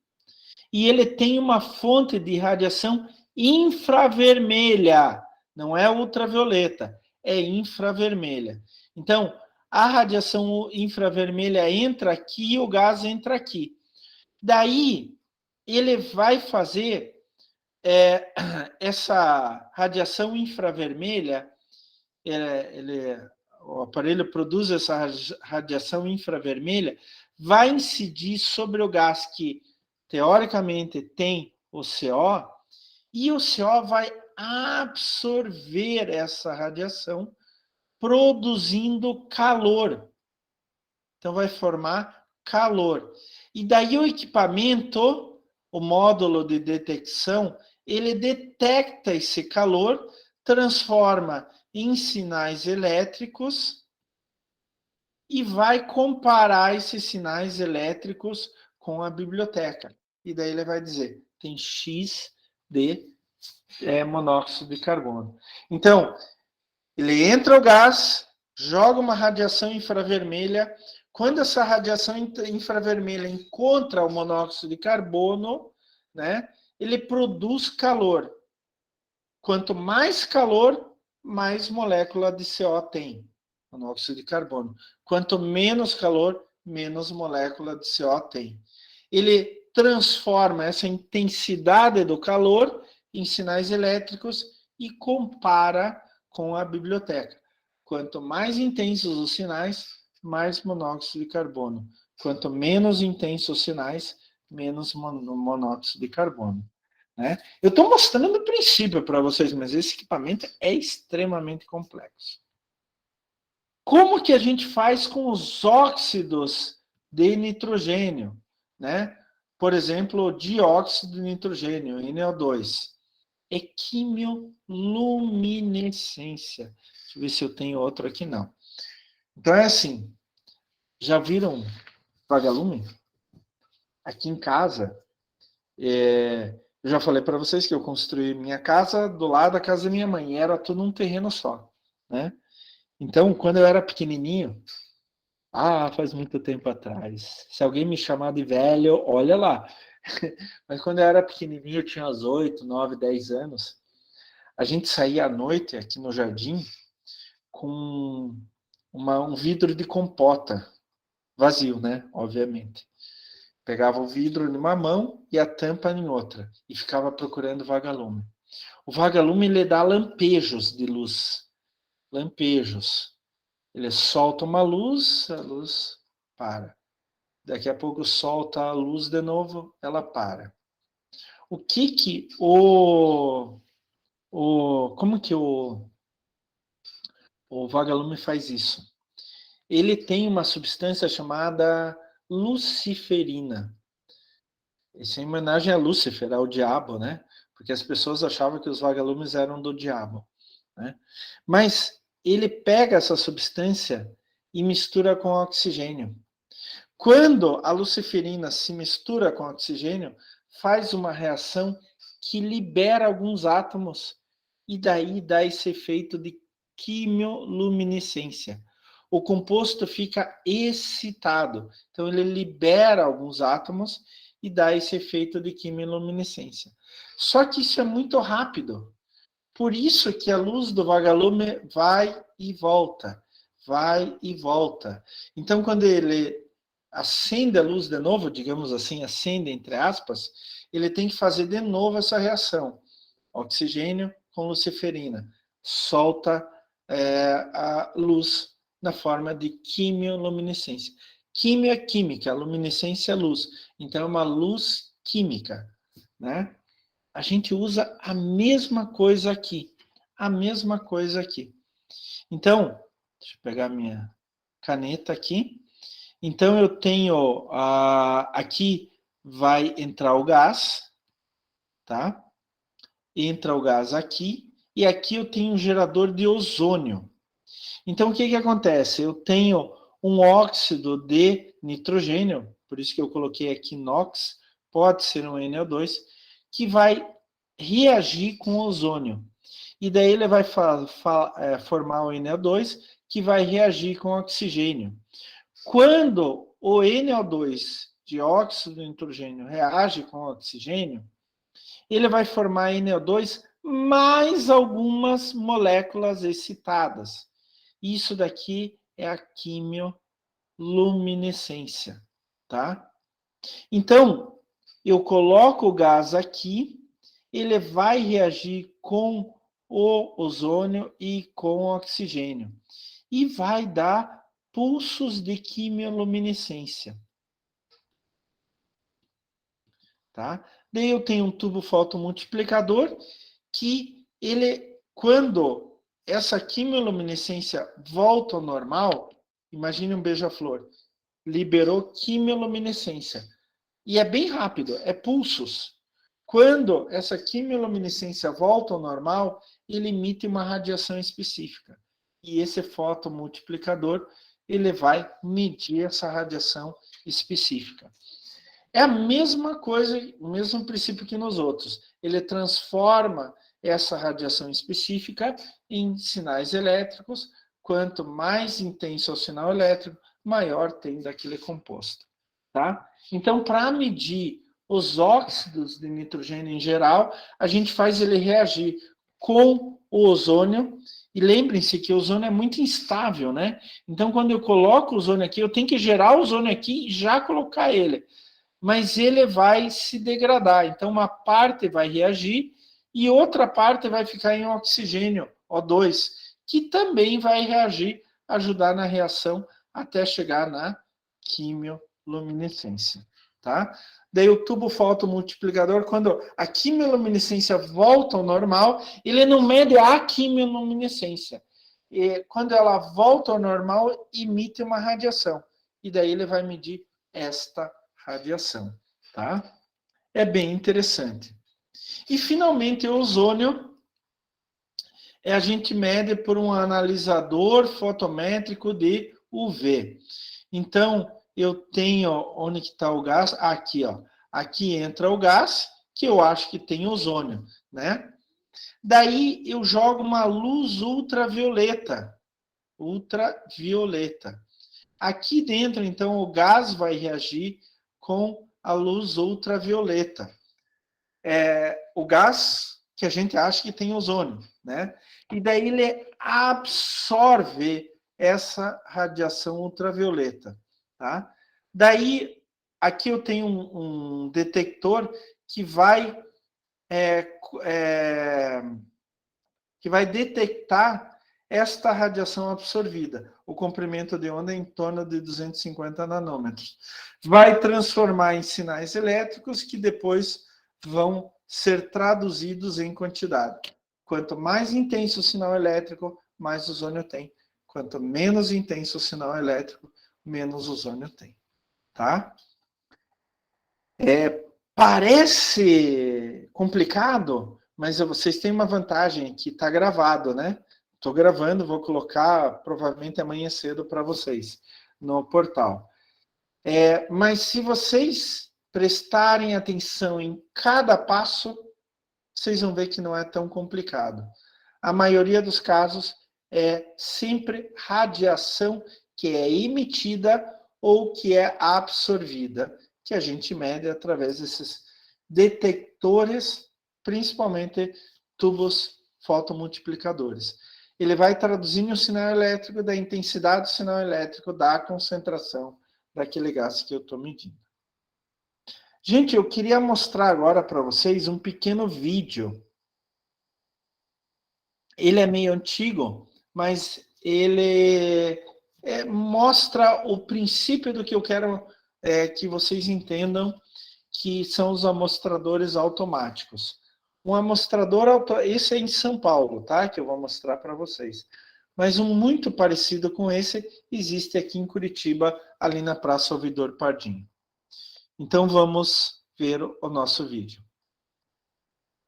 e ele tem uma fonte de radiação infravermelha, não é ultravioleta, é infravermelha. Então, a radiação infravermelha entra aqui e o gás entra aqui. Daí, ele vai fazer essa radiação infravermelha, o aparelho produz essa radiação infravermelha, vai incidir sobre o gás que, teoricamente, tem o CO, e o CO vai absorver essa radiação, produzindo calor. Então, vai formar calor. E daí o equipamento, o módulo de detecção, ele detecta esse calor, transforma em sinais elétricos e vai comparar esses sinais elétricos com a biblioteca. E daí ele vai dizer, tem X de monóxido de carbono. Então, ele entra o gás, joga uma radiação infravermelha. Quando essa radiação infravermelha encontra o monóxido de carbono, né, ele produz calor. Quanto mais calor, mais molécula de CO tem, monóxido de carbono. Quanto menos calor, menos molécula de CO tem. Ele transforma essa intensidade do calor em sinais elétricos e compara com a biblioteca. Quanto mais intensos os sinais, mais monóxido de carbono. Quanto menos intensos os sinais, menos monóxido de carbono. Né? Eu estou mostrando o princípio para vocês, mas esse equipamento é extremamente complexo. Como que a gente faz com os óxidos de nitrogênio? Né? Por exemplo, o dióxido de nitrogênio, NO2. É quimioluminescência. Deixa eu ver se eu tenho outro aqui, não. Então é assim, já viram vagalume? Aqui em casa, eu já falei para vocês que eu construí minha casa do lado da casa da minha mãe, e era tudo um terreno só, né? Então, quando eu era pequenininho, faz muito tempo atrás, se alguém me chamar de velho, olha lá. Mas quando eu era pequenininho, eu tinha uns 8, 9, 10 anos, a gente saía à noite aqui no jardim com um vidro de compota, vazio, né? Obviamente. Pegava o vidro numa mão e a tampa em outra, e ficava procurando vagalume. O vagalume, ele dá lampejos de luz. Lampejos. Ele solta uma luz, a luz para. Daqui a pouco solta a luz de novo, ela para. O que que como que o vagalume faz isso? Ele tem uma substância chamada luciferina. Isso é em homenagem a Lúcifer, ao diabo, né? Porque as pessoas achavam que os vagalumes eram do diabo, né? Mas ele pega essa substância e mistura com oxigênio. Quando a luciferina se mistura com oxigênio, faz uma reação que libera alguns átomos e daí dá esse efeito de quimioluminescência. O composto fica excitado, então ele libera alguns átomos e dá esse efeito de quimioluminescência. Só que isso é muito rápido. Por isso que a luz do vagalume vai e volta, vai e volta. Então, quando ele acende a luz de novo, digamos assim, acende entre aspas, ele tem que fazer de novo essa reação. Oxigênio com luciferina. Solta a luz na forma de quimioluminescência. Químio é química, luminescência é luz. Então, é uma luz química, né? A gente usa a mesma coisa aqui. A mesma coisa aqui. Então, deixa eu pegar minha caneta aqui. Então, eu tenho aqui vai entrar o gás, tá? Entra o gás aqui, e aqui eu tenho um gerador de ozônio. Então, o que que acontece? Eu tenho um óxido de nitrogênio, por isso que eu coloquei aqui NOx, pode ser um NO2, que vai reagir com o ozônio. E daí ele vai formar o NO2, que vai reagir com o oxigênio. Quando o NO2, dióxido de nitrogênio, reage com o oxigênio, ele vai formar NO2 mais algumas moléculas excitadas. Isso daqui é a quimioluminescência, tá? Então, eu coloco o gás aqui, ele vai reagir com o ozônio e com o oxigênio. E vai dar pulsos de quimioluminescência. Tá? Daí eu tenho um tubo fotomultiplicador que ele, quando essa quimioluminescência volta ao normal, imagine um beija-flor, liberou quimioluminescência. E é bem rápido, é pulsos. Quando essa quimioluminescência volta ao normal, ele emite uma radiação específica. E esse fotomultiplicador, ele vai medir essa radiação específica. É a mesma coisa, o mesmo princípio que nos outros. Ele transforma essa radiação específica em sinais elétricos. Quanto mais intenso é o sinal elétrico, maior tem daquele composto. Tá? Então, para medir os óxidos de nitrogênio em geral, a gente faz ele reagir com o ozônio. E lembrem-se que o ozônio é muito instável, né? Então, quando eu coloco o ozônio aqui, eu tenho que gerar o ozônio aqui e já colocar ele. Mas ele vai se degradar. Então, uma parte vai reagir e outra parte vai ficar em oxigênio, O2, que também vai reagir, ajudar na reação até chegar na quimioluminescência, tá? Daí o tubo fotomultiplicador, quando a quimioluminescência volta ao normal, ele não mede a quimioluminescência. E quando ela volta ao normal, emite uma radiação. E daí ele vai medir esta radiação, tá? É bem interessante. E, finalmente, o ozônio a gente mede por um analisador fotométrico de UV. Então, eu tenho, onde que está o gás? Aqui, ó. Aqui entra o gás, que eu acho que tem ozônio, né? Daí, eu jogo uma luz ultravioleta. Ultravioleta. Aqui dentro, então, o gás vai reagir com a luz ultravioleta. O gás que a gente acha que tem ozônio, né? E daí ele absorve essa radiação ultravioleta, tá? Daí, aqui eu tenho um detector que vai detectar esta radiação absorvida. O comprimento de onda é em torno de 250 nanômetros. Vai transformar em sinais elétricos que depois vão ser traduzidos em quantidade. Quanto mais intenso o sinal elétrico, mais ozônio tem. Quanto menos intenso o sinal elétrico, menos ozônio tem. Tá? Parece complicado, mas vocês têm uma vantagem que está gravado, né? Estou gravando, vou colocar provavelmente amanhã cedo para vocês no portal. Mas se vocês prestarem atenção em cada passo, vocês vão ver que não é tão complicado. A maioria dos casos é sempre radiação que é emitida ou que é absorvida, que a gente mede através desses detectores, principalmente tubos fotomultiplicadores. Ele vai traduzindo o sinal elétrico da intensidade do sinal elétrico da concentração daquele gás que eu estou medindo. Gente, eu queria mostrar agora para vocês um pequeno vídeo. Ele é meio antigo, mas ele mostra o princípio do que eu quero que vocês entendam, que são os amostradores automáticos. Um amostrador, esse é em São Paulo, tá? Que eu vou mostrar para vocês. Mas um muito parecido com esse existe aqui em Curitiba, ali na Praça Ouvidor Pardinho. Então vamos ver o nosso vídeo.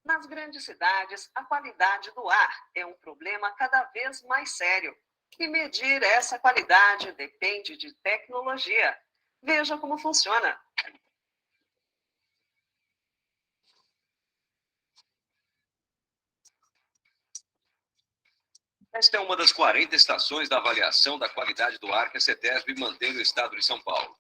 Nas grandes cidades, a qualidade do ar é um problema cada vez mais sério. E medir essa qualidade depende de tecnologia. Veja como funciona. Esta é uma das 40 estações da avaliação da qualidade do ar que a CETESB mantém no estado de São Paulo.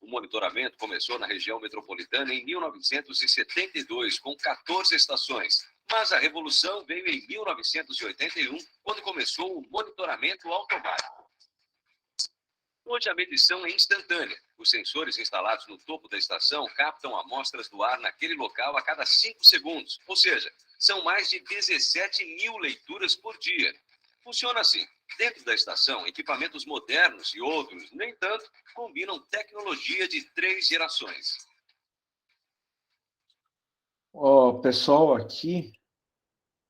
O monitoramento começou na região metropolitana em 1972, com 14 estações. Mas a revolução veio em 1981, quando começou o monitoramento automático. Hoje a medição é instantânea. Os sensores instalados no topo da estação captam amostras do ar naquele local a cada 5 segundos. Ou seja, são mais de 17 mil leituras por dia. Funciona assim. Dentro da estação, equipamentos modernos e outros, nem tanto, combinam tecnologia de 3 gerações. Ó, pessoal, aqui,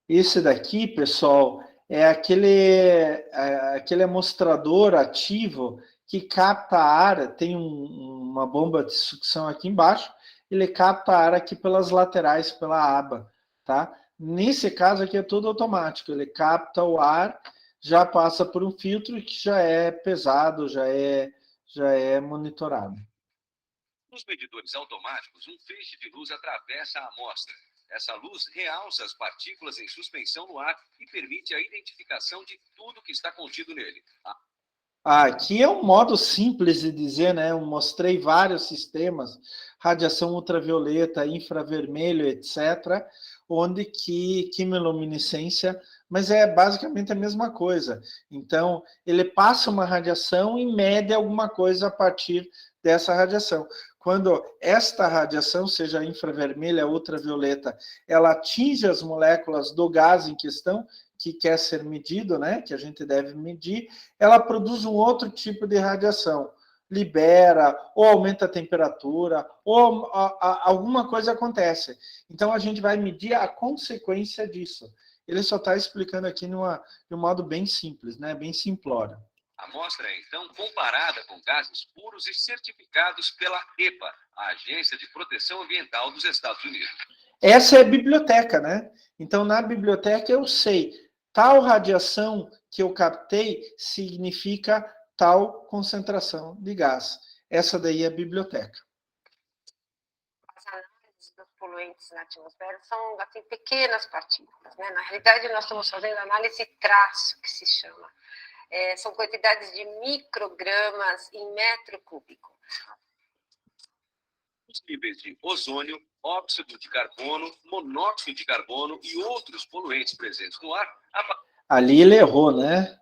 esse daqui, pessoal, é aquele amostrador ativo que capta ar, tem uma bomba de sucção aqui embaixo, ele capta ar aqui pelas laterais, pela aba, tá? Nesse caso aqui é tudo automático, ele capta o ar, já passa por um filtro que já é pesado, já é monitorado. Nos medidores automáticos, um feixe de luz atravessa a amostra. Essa luz realça as partículas em suspensão no ar e permite a identificação de tudo que está contido nele. Aqui é um modo simples de dizer, né? Eu mostrei vários sistemas, radiação ultravioleta, infravermelho, etc., onde que quimiluminescência, mas é basicamente a mesma coisa. Então, ele passa uma radiação e mede alguma coisa a partir dessa radiação. Quando esta radiação, seja infravermelha, ultravioleta, ela atinge as moléculas do gás em questão, que quer ser medido, né, que a gente deve medir, ela produz um outro tipo de radiação, libera, ou aumenta a temperatura, ou alguma coisa acontece. Então, a gente vai medir a consequência disso. Ele só está explicando aqui de um modo bem simples, né, bem simplório. A amostra é, então, comparada com gases puros e certificados pela EPA, a Agência de Proteção Ambiental dos Estados Unidos. Essa é a biblioteca, né? Então, na biblioteca eu sei, tal radiação que eu captei significa tal concentração de gás. Essa daí é a biblioteca. As análises dos poluentes na atmosfera são assim, pequenas partículas, né? Na realidade, nós estamos fazendo análise traço, que se chama. São quantidades de microgramas em metro cúbico. Os níveis de ozônio, óxido de carbono, monóxido de carbono e outros poluentes presentes no ar. Ali ele errou, né?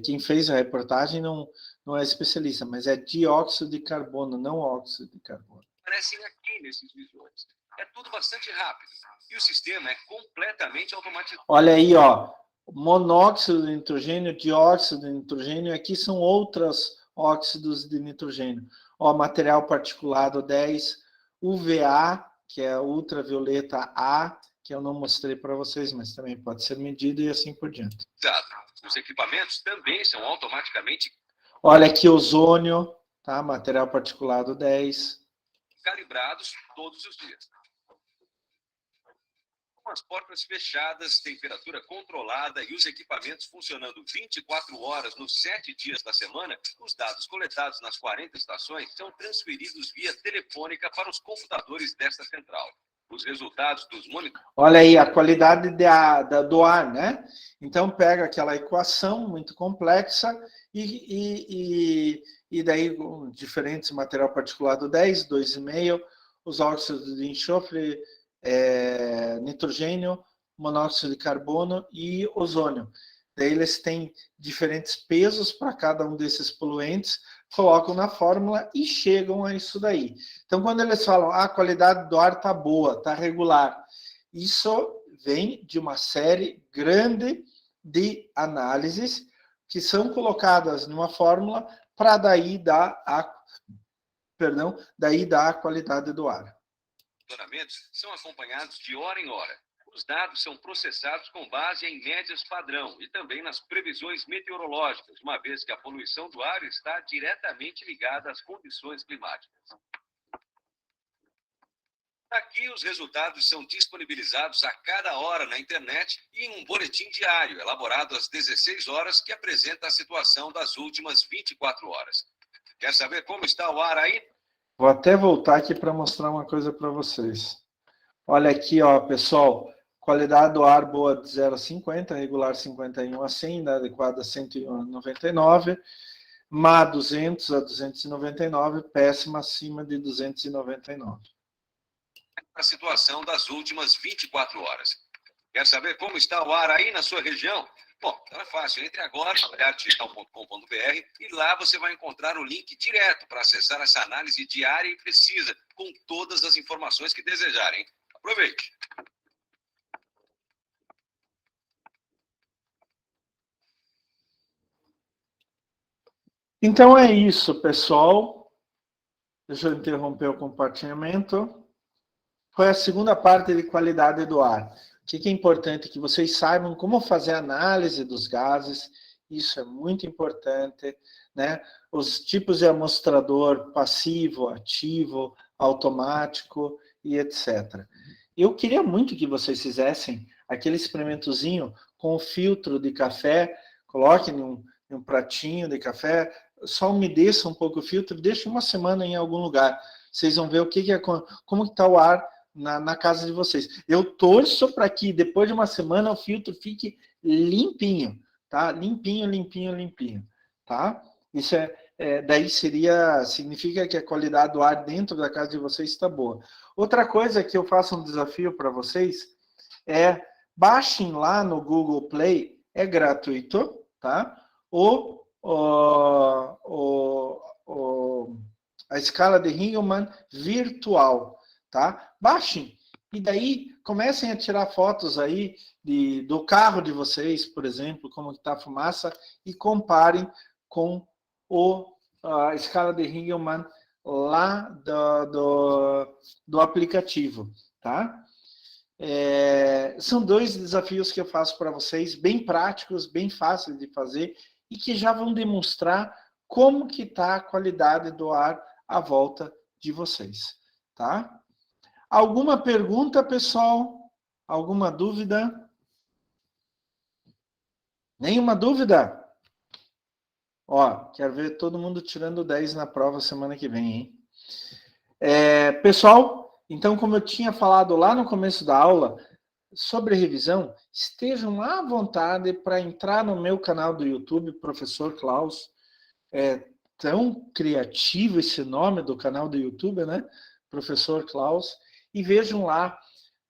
Quem fez a reportagem não é especialista, mas é dióxido de carbono, não óxido de carbono. Aparecem aqui nesses visuais. É tudo bastante rápido e o sistema é completamente automatizado. Olha aí, ó, monóxido de nitrogênio, dióxido de nitrogênio, aqui são outros óxidos de nitrogênio. Ó, material particulado 10, UVA, que é ultravioleta A, que eu não mostrei para vocês, mas também pode ser medido e assim por diante. Exato. Os equipamentos também são automaticamente Olha aqui ozônio, tá? Material particulado 10. calibrados todos os dias. Com com as portas fechadas, temperatura controlada e os equipamentos funcionando 24 horas nos 7 dias da semana, os dados coletados nas 40 estações são transferidos via telefônica para os computadores desta central. Os resultados dos monitores... Olha aí a qualidade do ar, né? Então, pega aquela equação muito complexa e daí diferentes material particulado 10, 2,5, os óxidos de enxofre, nitrogênio, monóxido de carbono e ozônio. Daí eles têm diferentes pesos para cada um desses poluentes, colocam na fórmula e chegam a isso daí. Então, quando eles falam, a qualidade do ar está boa, está regular, isso vem de uma série grande de análises que são colocadas numa fórmula para daí dar a qualidade do ar. Monitoramentos são acompanhados de hora em hora. Os dados são processados com base em médias padrão e também nas previsões meteorológicas, uma vez que a poluição do ar está diretamente ligada às condições climáticas. Aqui, os resultados são disponibilizados a cada hora na internet e em um boletim diário, elaborado às 16 horas, que apresenta a situação das últimas 24 horas. Quer saber como está o ar aí? Vou até voltar aqui para mostrar uma coisa para vocês. Olha aqui, ó, pessoal, qualidade do ar boa de 0 a 50, regular 51 a 100, inadequada 101 a 99, má 200 a 299, péssima acima de 299. A situação das últimas 24 horas. Quer saber como está o ar aí na sua região? Bom, é fácil. Entre agora no olhardigital.com.br e lá você vai encontrar o link direto para acessar essa análise diária e precisa, com todas as informações que desejarem. Aproveite! Então é isso, pessoal. Deixa eu interromper o compartilhamento. Foi a segunda parte de qualidade do ar. O que é importante? Que vocês saibam como fazer análise dos gases. Isso é muito importante, né? Os tipos de amostrador passivo, ativo, automático e etc. Eu queria muito que vocês fizessem aquele experimentozinho com o filtro de café, coloquem em um pratinho de café, só umedeça um pouco o filtro, deixe uma semana em algum lugar. Vocês vão ver como está o ar na casa de vocês. Eu torço para que depois de uma semana o filtro fique limpinho, tá? Limpinho, tá? Isso daí significa que a qualidade do ar dentro da casa de vocês está boa. Outra coisa que eu faço um desafio para vocês é baixem lá no Google Play, é gratuito, tá? A escala de Ringelmann virtual, tá? Baixem e daí comecem a tirar fotos aí do carro de vocês, por exemplo, como está a fumaça, e comparem com a escala de Ringelmann lá do aplicativo, tá? São dois desafios que eu faço para vocês, bem práticos, bem fáceis de fazer e que já vão demonstrar como que está a qualidade do ar à volta de vocês, tá? Alguma pergunta, pessoal? Alguma dúvida? Nenhuma dúvida? Ó, quero ver todo mundo tirando 10 na prova semana que vem, hein? Pessoal, então, como eu tinha falado lá no começo da aula, sobre revisão, estejam à vontade para entrar no meu canal do YouTube, Professor Klaus. É tão criativo esse nome do canal do YouTube, né? Professor Klaus. E vejam lá,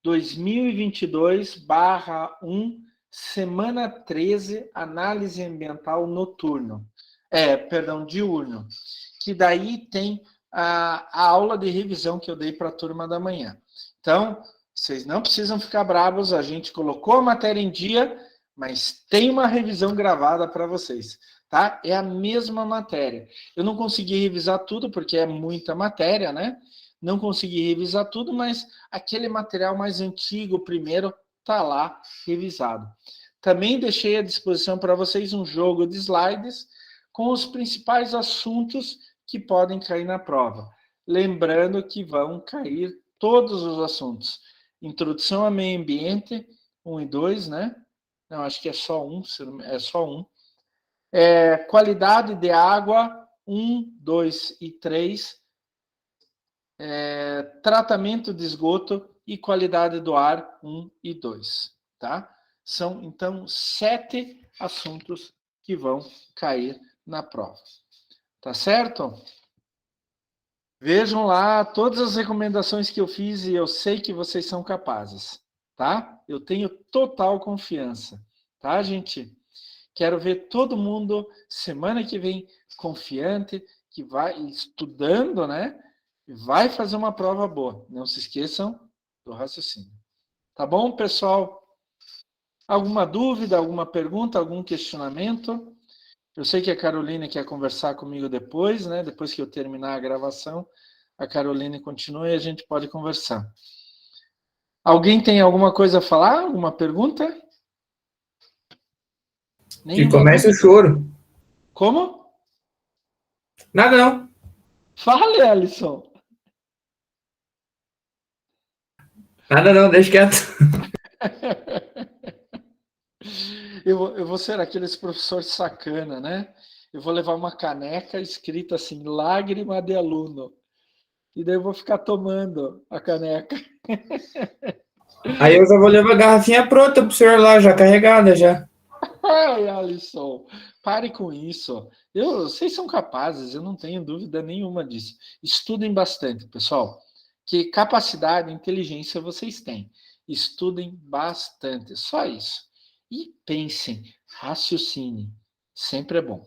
2022/1, semana 13, análise ambiental noturno. Diurno. Que daí tem a aula de revisão que eu dei para a turma da manhã. Então, vocês não precisam ficar bravos, a gente colocou a matéria em dia, mas tem uma revisão gravada para vocês, tá? É a mesma matéria. Eu não consegui revisar tudo, porque é muita matéria, né? Não consegui revisar tudo, mas aquele material mais antigo, primeiro, está lá revisado. Também deixei à disposição para vocês um jogo de slides com os principais assuntos que podem cair na prova. Lembrando que vão cair todos os assuntos. Introdução a Meio Ambiente, 1 e 2, né? Não, acho que é só um, é só um. Qualidade de água, 1, 2 e 3. Tratamento de esgoto e qualidade do ar, 1 e 2. Tá? São, então, 7 assuntos que vão cair na prova. Tá certo? Vejam lá todas as recomendações que eu fiz e eu sei que vocês são capazes, tá? Eu tenho total confiança, tá, gente? Quero ver todo mundo semana que vem confiante, que vai estudando, né? Vai fazer uma prova boa. Não se esqueçam do raciocínio. Tá bom, pessoal? Alguma dúvida, alguma pergunta, algum questionamento? Eu sei que a Caroline quer conversar comigo depois, né? Depois que eu terminar a gravação, a Caroline continua e a gente pode conversar. Alguém tem alguma coisa a falar? Alguma pergunta? Que comece o choro. Como? Nada não. Fale, Alisson. Nada não, deixa quieto. Eu vou ser aqueles professores sacana, né? Eu vou levar uma caneca escrita assim, lágrima de aluno. E daí eu vou ficar tomando a caneca. Aí eu já vou levar a garrafinha pronta pro senhor lá, já carregada já. Ai, Alisson, pare com isso. Vocês são capazes, eu não tenho dúvida nenhuma disso. Estudem bastante, pessoal. Que capacidade, inteligência vocês têm. Estudem bastante, só isso. E pensem, raciocinem. Sempre é bom.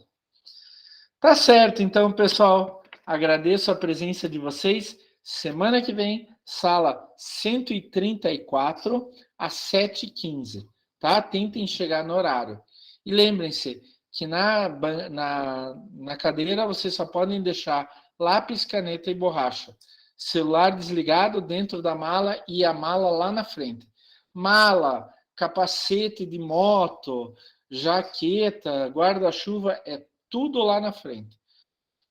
Tá certo, então, pessoal. Agradeço a presença de vocês. Semana que vem, sala 134, às 7h15. Tá? Tentem chegar no horário. E lembrem-se que na cadeira vocês só podem deixar lápis, caneta e borracha. Celular desligado dentro da mala e a mala lá na frente. Mala, capacete de moto, jaqueta, guarda-chuva, é tudo lá na frente.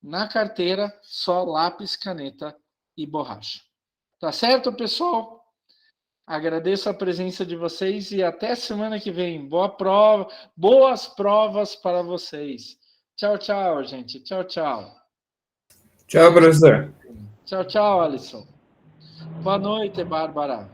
Na carteira, só lápis, caneta e borracha. Tá certo, pessoal? Agradeço a presença de vocês e até semana que vem. Boas provas para vocês. Tchau, tchau, gente. Tchau, tchau. Tchau, professor. Tchau, tchau, Alisson. Boa noite, Bárbara.